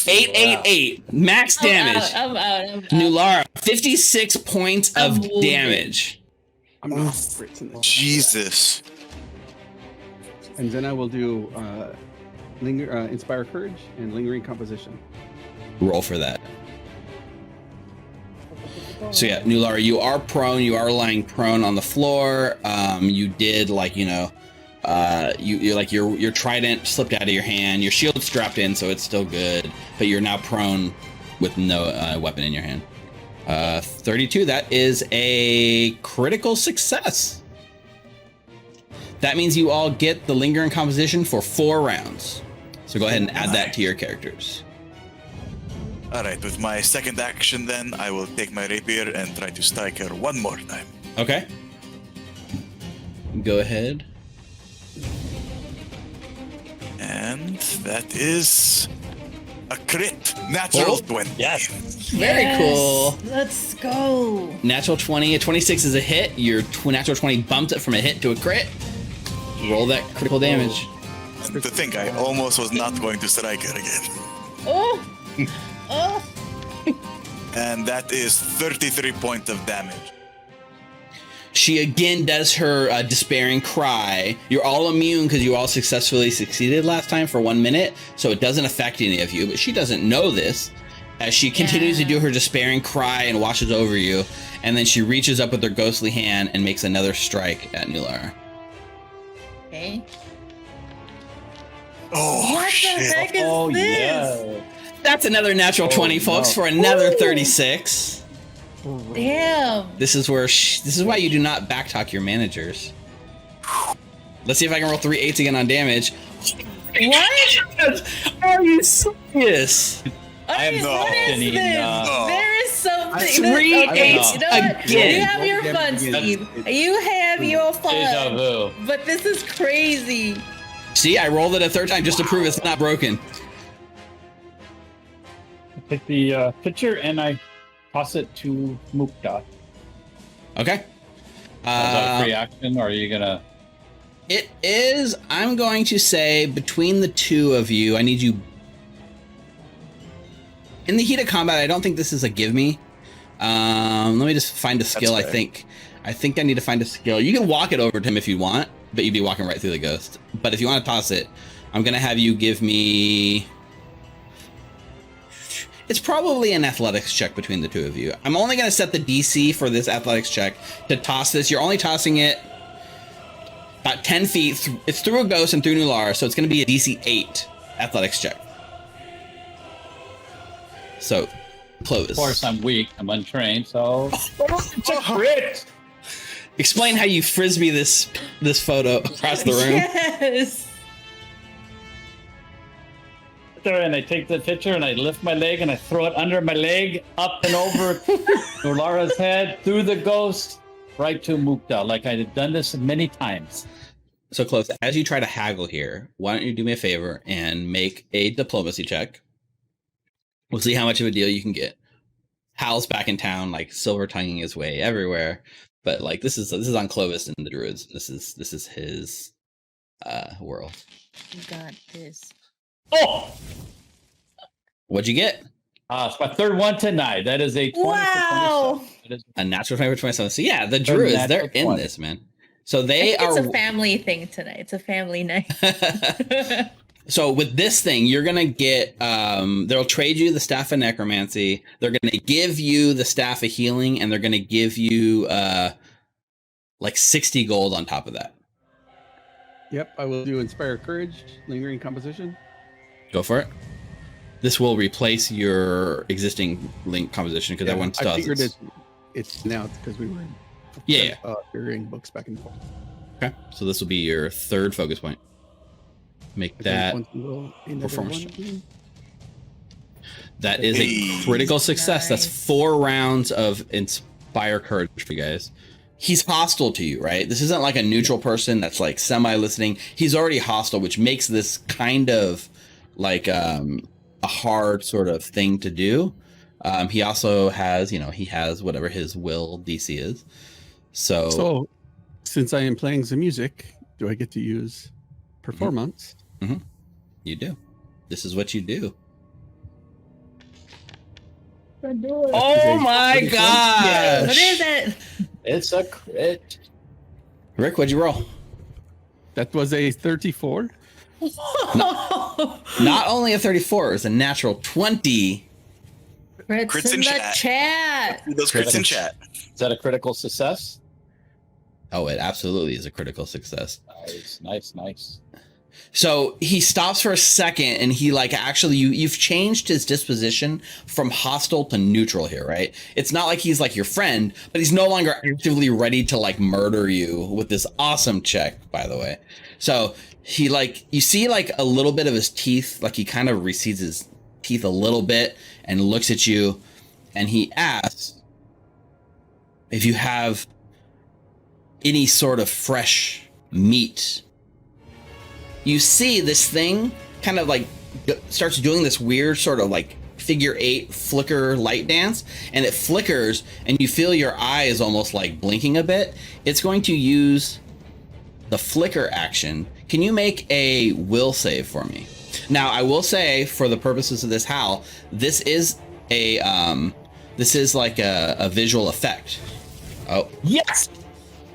8 max damage. I'm out. Nulara, 56 points I'm of wounded. damage. I'm not crits in this. Jesus. And then I will do Inspire Courage and Lingering Composition. Roll for that. So yeah, Nulara, you are prone. You are lying prone on the floor. You did you're like your trident slipped out of your hand. Your shield's strapped in, so it's still good. But you're now prone with no weapon in your hand. 32. That is a critical success. That means you all get the lingering composition for 4 rounds. So go ahead and add that to your characters. All right, with my second action, then I will take my rapier and try to strike her one more time. Okay. Go ahead. And that is a crit. Natural 20. yes. Very Yes, cool. Let's go. Natural 20. A 26 is a hit. Your natural 20 bumped it from a hit to a crit. Roll that critical damage. And to think I almost was not going to strike her again. Oh. Oh. And that is 33 points of damage. She again does her despairing cry. You're all immune because you all successfully succeeded last time for 1 minute, so it doesn't affect any of you. But she doesn't know this as she continues to do her despairing cry and washes over you. And then she reaches up with her ghostly hand and makes another strike at Nulara. Okay. Oh, What the shit. heck is Oh, this? yeah. That's another natural 20, folks, no. for another Ooh. 36. Damn. This is where this is why you do not backtalk your managers. Let's see if I can roll 3 8s again on damage. What? Are you serious? I am not What is kidding, this? no. There is something. 3 Okay, 8s you know what? again. You have your fun, Steve. You have your Deja fun. vu. But this is crazy. See, I rolled it a third time just to prove it's not broken. I take the picture and I toss it to Mukta. Okay. Is that a free action, or are you gonna? It is. I'm going to say between the two of you, I need you. In the heat of combat, I don't think this is a give me. Let me just find a skill. fair. I think I need to find a skill. You can walk it over to him if you want, but you'd be walking right through the ghost. But if you want to toss it, I'm gonna have you give me. It's probably an athletics check between the two of you. I'm only going to set the DC for this athletics check to toss this. You're only tossing it about 10 feet. It's through a ghost and through Nulara, so it's going to be a DC 8 athletics check. So, Clovis. Of course, I'm weak. I'm untrained, so it's a crit. Explain how you frisbee this photo across the room. Yes. There, and I take the picture and I lift my leg and I throw it under my leg, up and over Nolara's head, through the ghost, right to Mukta. Like I had done this many times. So, Close, as you try to haggle here, why don't you do me a favor and make a diplomacy check? We'll see how much of a deal you can get. Hal's back in town, like silver tonguing his way everywhere, but like this is on Clovis and the Druids. This is his world. You got this. Oh! What'd you get? It's my third one tonight. That is a 20 Wow. for 27. That is A natural 20 for 27. So yeah, the Druids, they're natural in 20. this, man. So I they think are. it's a family thing tonight. It's a family night. So with this thing, you're gonna get. They'll trade you the staff of necromancy. They're gonna give you the staff of healing, and they're gonna give you like 60 gold on top of that. Yep, I will do Inspire Courage, Lingering Composition. Go for it. This will replace your existing link composition because that one still I has figured its- it's now because we were Yeah. figuring books back and forth. Okay, so this will be your third focus point. Make I think that once we roll another performance one. check. That is a critical success. That's 4 rounds of Inspire Courage for you guys. He's hostile to you, right? This isn't like a neutral person that's like semi-listening. He's already hostile, which makes this kind of like a hard sort of thing to do. He also has, he has whatever his will DC is. So since I am playing the music, do I get to use performance? Mm-hmm. You do. This is what you do. Oh my gosh! What is it? It's a crit. Rick, what'd you roll? That was a 34. Not only a 34, it was a natural 20. Crits in the chat. Those crits in chat. Is that a critical success? Oh, it absolutely is a critical success. Nice. So he stops for a second and he like actually you've changed his disposition from hostile to neutral here, right? It's not like he's like your friend, but he's no longer actively ready to like murder you with this awesome check, by the way. So he like, you see like a little bit of his teeth, like he kind of recedes his teeth a little bit and looks at you and he asks if you have any sort of fresh meat. You see this thing kind of like starts doing this weird sort of like figure 8 flicker light dance, and it flickers and you feel your eyes almost like blinking a bit. It's going to use the flicker action. Can you make a will save for me? Now, I will say for the purposes of this howl, this is like a visual effect. Oh, Yes!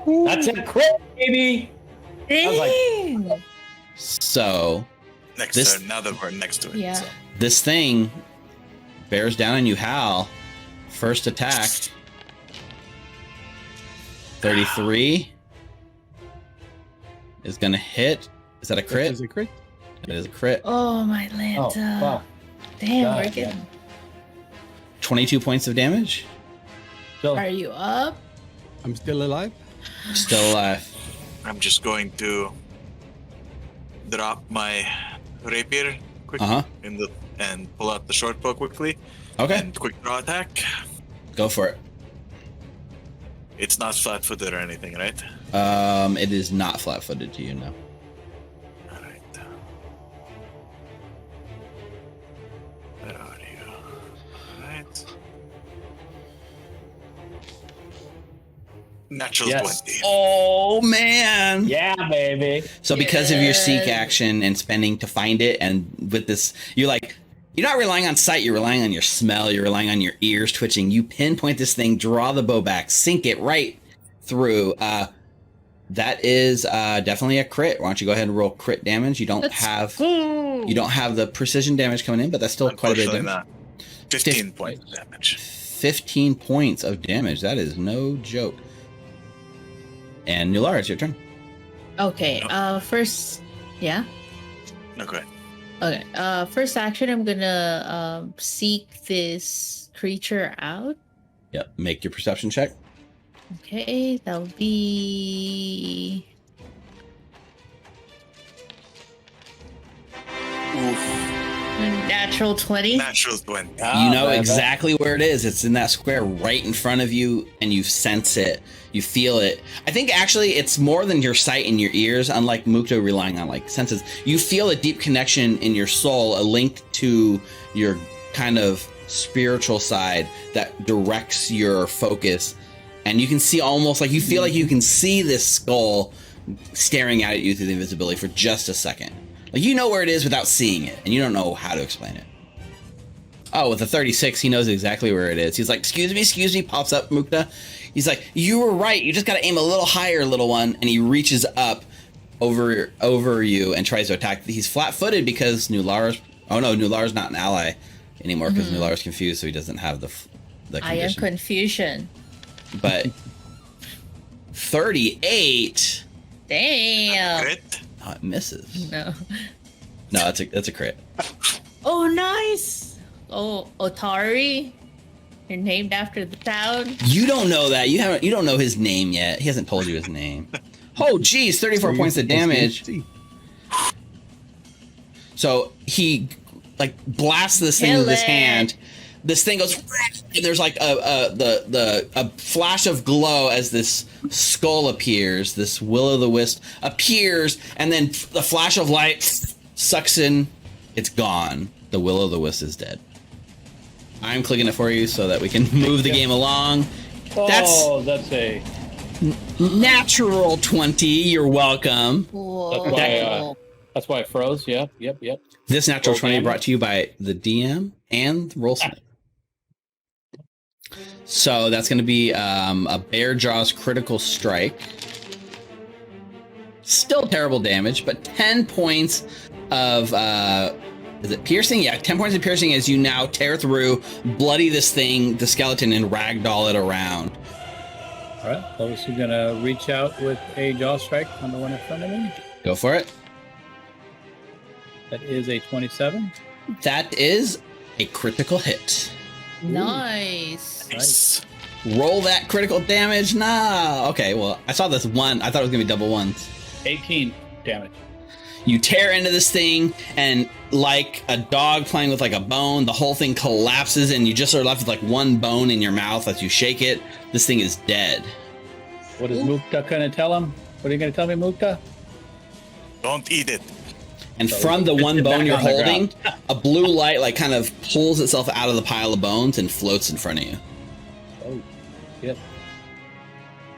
That's a crit, baby! I was like, so Now that we're next to it. Yeah. So. this thing bears down on you, Hal. First attack. 33 is gonna hit. Is that a crit? Is it crit? It is a crit. Oh, my Lanta. wow. Damn, God, we're getting... 22 points of damage. So, Are you up? I'm still alive. Still alive. I'm just going to drop my rapier quickly and pull out the short bow quickly. Okay, And quick draw attack. go for it. It's not flat-footed or anything, right? It is not flat-footed to you, no. All right. Where are you? All right. Natural Yes. 20. Oh man! yeah, baby. So because of your seek Yeah. action and spending to find it, and with this, you're not relying on sight, you're relying on your smell, you're relying on your ears twitching. You pinpoint this thing, draw the bow back, sink it right through. That is definitely a crit. Why don't you go ahead and roll crit damage? You don't have the precision damage coming in, but that's still quite a bit of Unfortunately damage. not. 15 points of damage. 15 points of damage. That is no joke. And Nulara, it's your turn. Okay, first... Yeah? No, go ahead. Okay, first action, I'm gonna seek this creature out. Yep. Make your perception check. Okay, that would be... Natural 20. Natural 20. You know exactly where it is. It's in that square right in front of you, and you sense it. You feel it. I think actually it's more than your sight and your ears, unlike Mukta relying on like senses. You feel a deep connection in your soul, a link to your kind of spiritual side that directs your focus. And you can see almost like you feel like you can see this skull staring at you through the invisibility for just a second. Like you know where it is without seeing it, and you don't know how to explain it. Oh, with a 36, he knows exactly where it is. He's like, excuse me, pops up Mukta. He's like, you were right. You just got to aim a little higher, little one. And he reaches up over you and tries to attack. He's flat-footed because Nulara's... Oh, no, Nulara's not an ally anymore because Nulara's confused, so he doesn't have the condition. I am confusion. But 38... Damn. Crit? Oh, it misses. No. No, that's a crit. Oh, nice. Oh, Otari. You're named after the town. You don't know that. You don't know his name yet. He hasn't told you his name. Oh, geez, 34 points of damage. So he like blasts this thing Kill with his it. hand. This thing goes, and there's like a flash of glow as this skull appears. This will-o'-the-wisp appears, and then the flash of light sucks in. It's gone. The will-o'-the-wisp is dead. I'm clicking it for you so that we can move the game along. Oh, that's a. Natural 20. You're welcome. That's why it froze. Yep. This natural Roll 20 damage. brought to you by the DM and Rollsmith. So that's going to be a Bear Jaws critical strike. Still terrible damage, but 10 points of, is it piercing? Yeah, 10 points of piercing as you now tear through, bloody this thing, the skeleton, and ragdoll it around. All right. Obviously, going to reach out with a jaw strike on the one in front of me. Go for it. That is a 27. That is a critical hit. Nice. Nice. Roll that critical damage. Nah. Okay, well, I saw this one. I thought it was going to be double ones. 18 damage. You tear into this thing, and like a dog playing with like a bone, the whole thing collapses, and you just are left with like one bone in your mouth as you shake it. This thing is dead. What is Mukta going to tell him? What are you going to tell me, Mukta? Don't eat it. And from the one it bone back you're on the holding, a blue light like kind of pulls itself out of the pile of bones and floats in front of you. Oh, shit.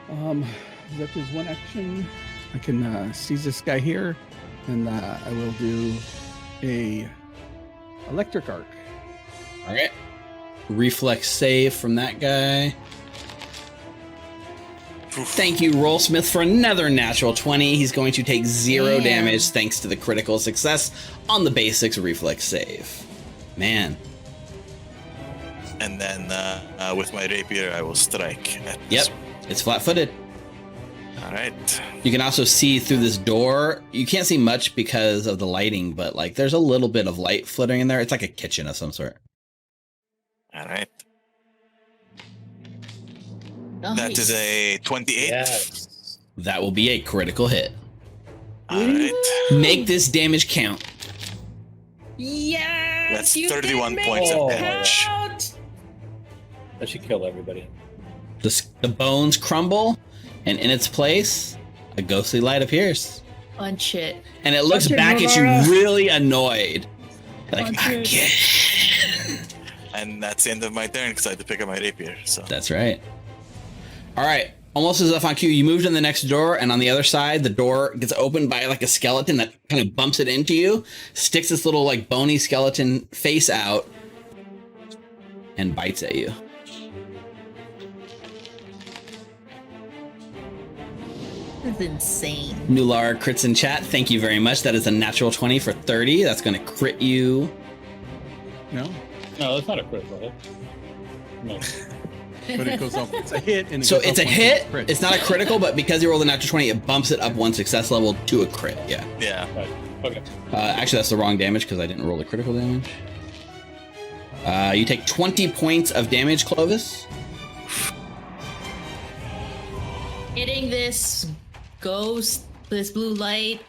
That is one action. I can seize this guy here, and I will do a electric arc. All right. Reflex save from that guy. Thank you, Rollsmith, for another natural 20. He's going to take 0 damage thanks to the critical success on the basics reflex save. Man. And then with my rapier, I will strike. Yep. It's flat-footed. All right. You can also see through this door. You can't see much because of the lighting, but like there's a little bit of light flittering in there. It's like a kitchen of some sort. All right. Nice. That is a 28. Yes. That will be a critical hit. All right. Make this damage count. Yes. That's you 31 did points make of it damage. count. That should kill everybody. The bones crumble, and in its place, a ghostly light appears. Punch it. And it looks Punch it, back at you Nulara. really annoyed. Like, Punch it. again. And that's the end of my turn because I had to pick up my rapier. So That's right. All right. Almost as if on cue, you moved in the next door, and on the other side, the door gets opened by like a skeleton that kind of bumps it into you, sticks this little like bony skeleton face out, and bites at you. This is insane. Nulara Crits in chat. Thank you very much. That is a natural 20 for 30. That's going to crit you. No, No, that's not a critical hit. No. but it goes up. It's a hit, and So goes it's a up one hit. crit. It's not a critical, but because you rolled a natural 20, it bumps it up one success level to a crit. Yeah. yeah. Right. Okay. Actually, that's the wrong damage because I didn't roll the critical damage. You take 20 points of damage, Clovis. Hitting this ghost, this blue light.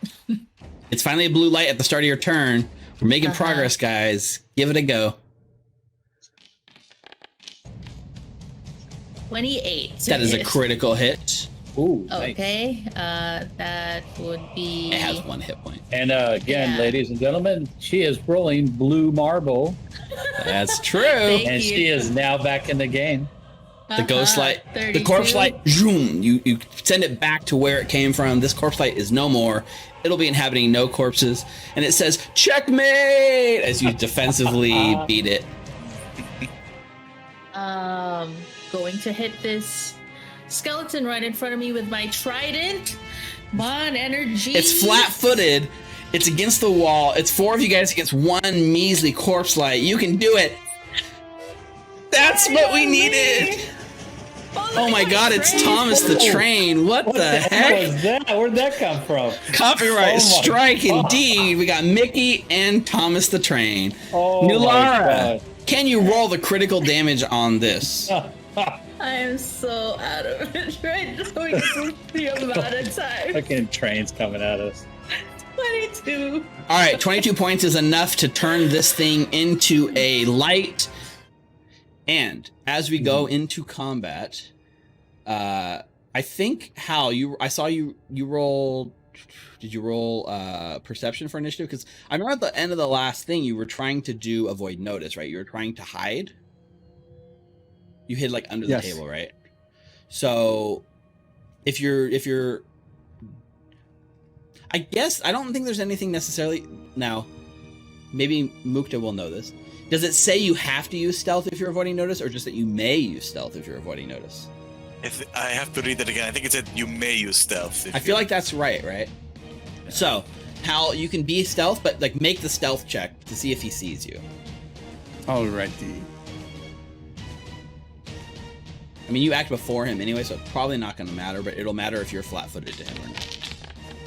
It's finally a blue light at the start of your turn. We're making progress, guys. Give it a go. 28. That is a critical hit. Ooh, nice. Okay, that would be. It has 1 hit point. And again, Yeah. ladies and gentlemen, she is rolling blue marble, That's true. Thank and you. she is now back in the game. The ghost light, the 32. corpse light, zoom, you send it back to where it came from. This corpse light is no more. It'll be inhabiting no corpses. And it says, checkmate, as you defensively beat it. Going to hit this skeleton right in front of me with my trident. Come on, energy. It's flat-footed. It's against the wall. It's 4 of you guys against 1 measly corpse light. You can do it. That's what we needed. Oh my god, it's Thomas the Train. What the What heck? was that? Where'd that come from? Copyright Oh my strike God. indeed. We got Mickey and Thomas the Train. Oh my Nulara, God. can you roll the critical damage on this? I am so out of it right now because of the amount of time. Fucking trains coming at us. 22. All right, 22 points is enough to turn this thing into a light. And as we go into combat, I think Hal, I saw you roll. Did you roll perception for initiative? Because I remember at the end of the last thing, you were trying to do avoid notice, right? You were trying to hide. You hid like under the table, right? So if you're I guess I don't think there's anything necessarily now. Maybe Mukta will know this. Does it say you have to use stealth if you're avoiding notice, or just that you may use stealth if you're avoiding notice? I have to read that again. I think it said you may use stealth. I feel like that's right? So, Hal, you can be stealth, but like make the stealth check to see if he sees you. Alrighty. I mean, you act before him anyway, so it's probably not going to matter, but it'll matter if you're flat-footed to him or not.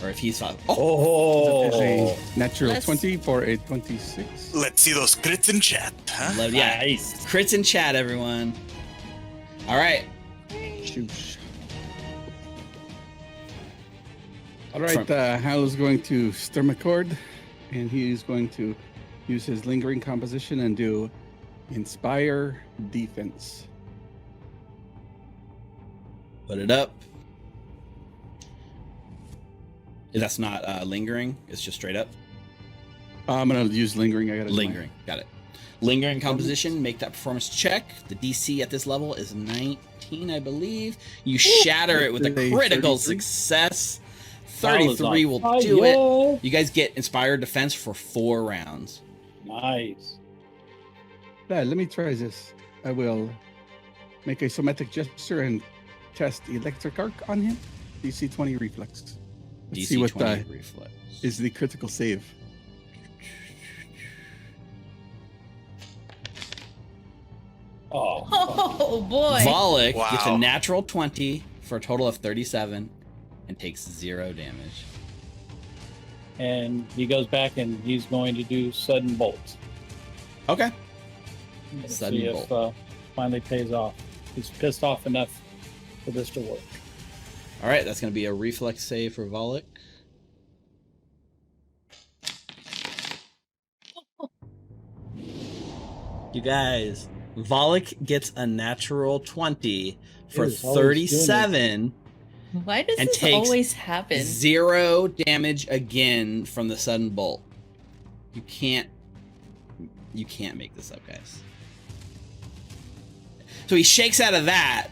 Or if he's flat. That is a natural Let's- 20 for a 26. Let's see those crits in chat, huh? Yeah, Nice. crits in chat, everyone. All right. Shoosh. Alright, Hal is going to Sturmacord, and he's going to use his lingering composition and do Inspire Defense. Put it up. That's not lingering. It's just straight up. I'm going to use lingering. I got Lingering. Got it. Lingering composition. Make that performance check. The DC at this level is 19, I believe. You shatter it with a critical 33? success. 33 will do it. You guys get Inspired Defense for 4 rounds. Nice. Let me try this. I will make a somatic gesture and test Electric Arc on him. DC 20 Reflex. Let's see DC what 20 reflex. is the critical save. Oh. Oh boy. Volek Wow. gets a natural 20 for a total of 37 and takes 0 damage. And he goes back and he's going to do sudden bolt. Okay. Let's Sudden see if finally pays off. He's pissed off enough for this to work. All right, that's going to be a reflex save for Volek. You guys, Volek gets a natural 20 for He is always doing 37. Why does And this takes always happen? 0 damage again from the sudden bolt. You can't make this up, guys. So he shakes out of that,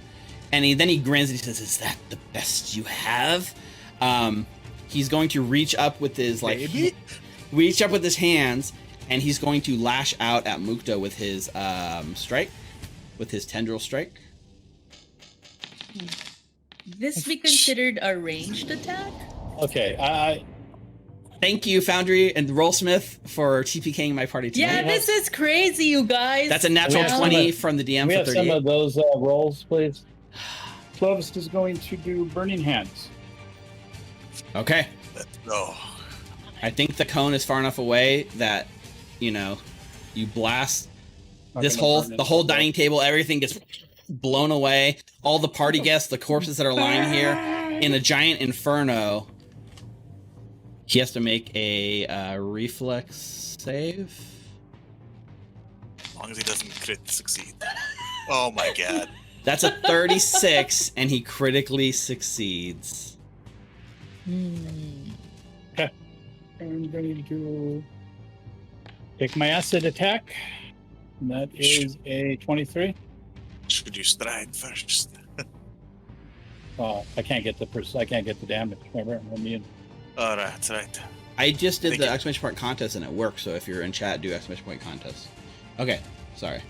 and then he grins and he says, "Is that the best you have?" He's going to reach up with his reach up with his hands, and he's going to lash out at Mukta with his strike, with his tendril strike. This be considered a ranged attack? Okay, Thank you, Foundry and Rollsmith, for TPKing my party tonight. Yeah, this is crazy, you guys. That's a natural We have 20 some from the DM we for have 38. some of those rolls, please. Clovis is going to do Burning Hands. Okay. Let's go. I think the cone is far enough away that, you blast Not this gonna whole, burn the it. whole dining table, everything gets blown away. All the party guests, the corpses that are lying here in a giant inferno. He has to make a reflex save. As long as he doesn't crit succeed. Oh my god. That's a 36, and he critically succeeds. I'm going to take my acid attack. And that is a 23. Should you stride first? I can't get the damage. Remember, I mean, Alright, that's right. I just did Thank the you. exclamation point contest, and it worked, so if you're in chat, do exclamation point contest. Okay, sorry.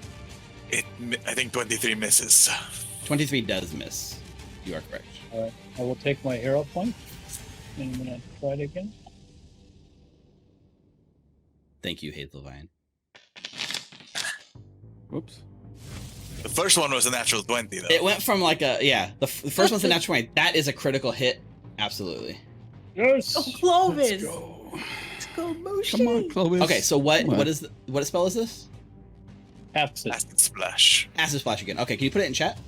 I think 23 misses. 23 does miss. You are correct. I will take my hero point. And I'm going to try it again. Thank you, Hazelvine. Whoops. The first one was a natural 20, though. It went from the first one's a natural 20. That is a critical hit. Absolutely. Yes! Oh, Clovis. Let's go. Let's go, Moshi. Come on, Clovis. Okay, so what Come on. what spell is this? Acid. Acid splash. Acid Splash again. Okay, can you put it in chat?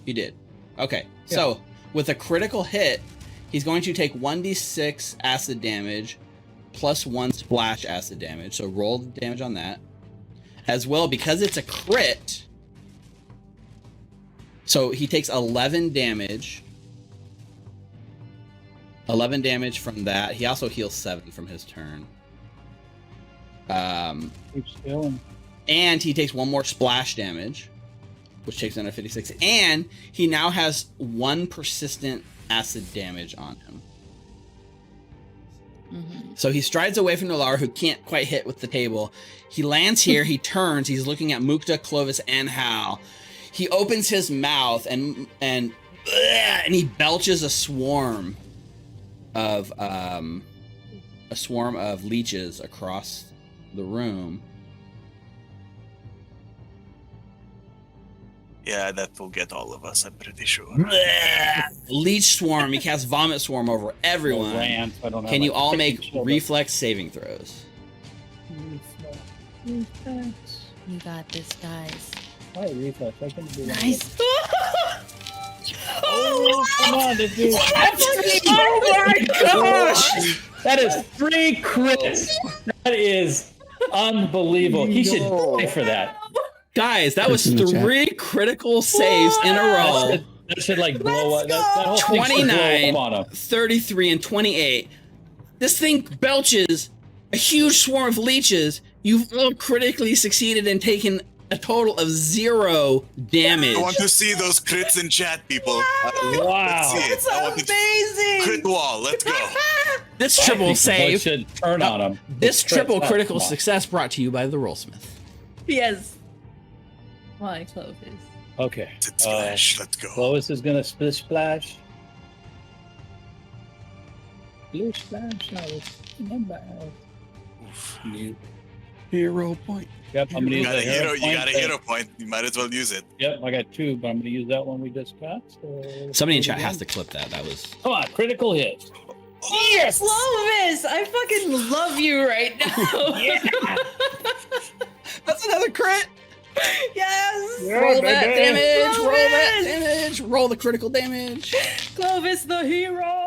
You did. Okay, so with a critical hit, He's going to take 1d6 acid damage plus 1 splash acid damage. So roll the damage on that. As well, because it's a crit. So he takes 11 damage. 11 damage from that. He also heals 7 from his turn. Keep stealing. And he takes 1 more splash damage, which takes another 56. And he now has 1 persistent acid damage on him. So he strides away from Nulara, who can't quite hit with the table. He lands here. He turns. He's looking at Mukta, Clovis, and Hal. He opens his mouth and he belches a swarm of leeches across the room. Yeah, that will get all of us, I'm pretty sure. Leech swarm. He casts vomit swarm over everyone. Can you all make reflex saving throws? You got this, guys. All right, reflex. I can do that. Nice. Oh, come on, this dude. Oh my gosh! That is 3 crits. That is unbelievable. He should die for that. Guys, that was 3 critical saves in a row. That should like blow up. That whole thing should blow 29, up on him. 33, and 28. This thing belches a huge swarm of leeches. You've all critically succeeded in taking a total of 0 damage. I want to see those crits in chat, people. Wow. Let's see it. Amazing. Crit wall, let's go. This triple save. Should turn on him. This triple Crits. critical Come on. success brought to you by the Rollsmith. Yes. Why, Clovis? Okay. Splash, let's go. Lois is gonna splish splash. Splish splash. Hero point. Yep, I'm gonna You use got a that hero, hero you got a point. hero point. You might as well use it. Yep, I got 2, but I'm gonna use that one we just got. So Somebody in chat has to clip that. That was. Come on, critical hit. Yes, Clovis! I fucking love you right now. That's another crit. Yes. Roll that baby. damage. Roll that Clovis! damage. Roll the critical damage. Clovis the hero.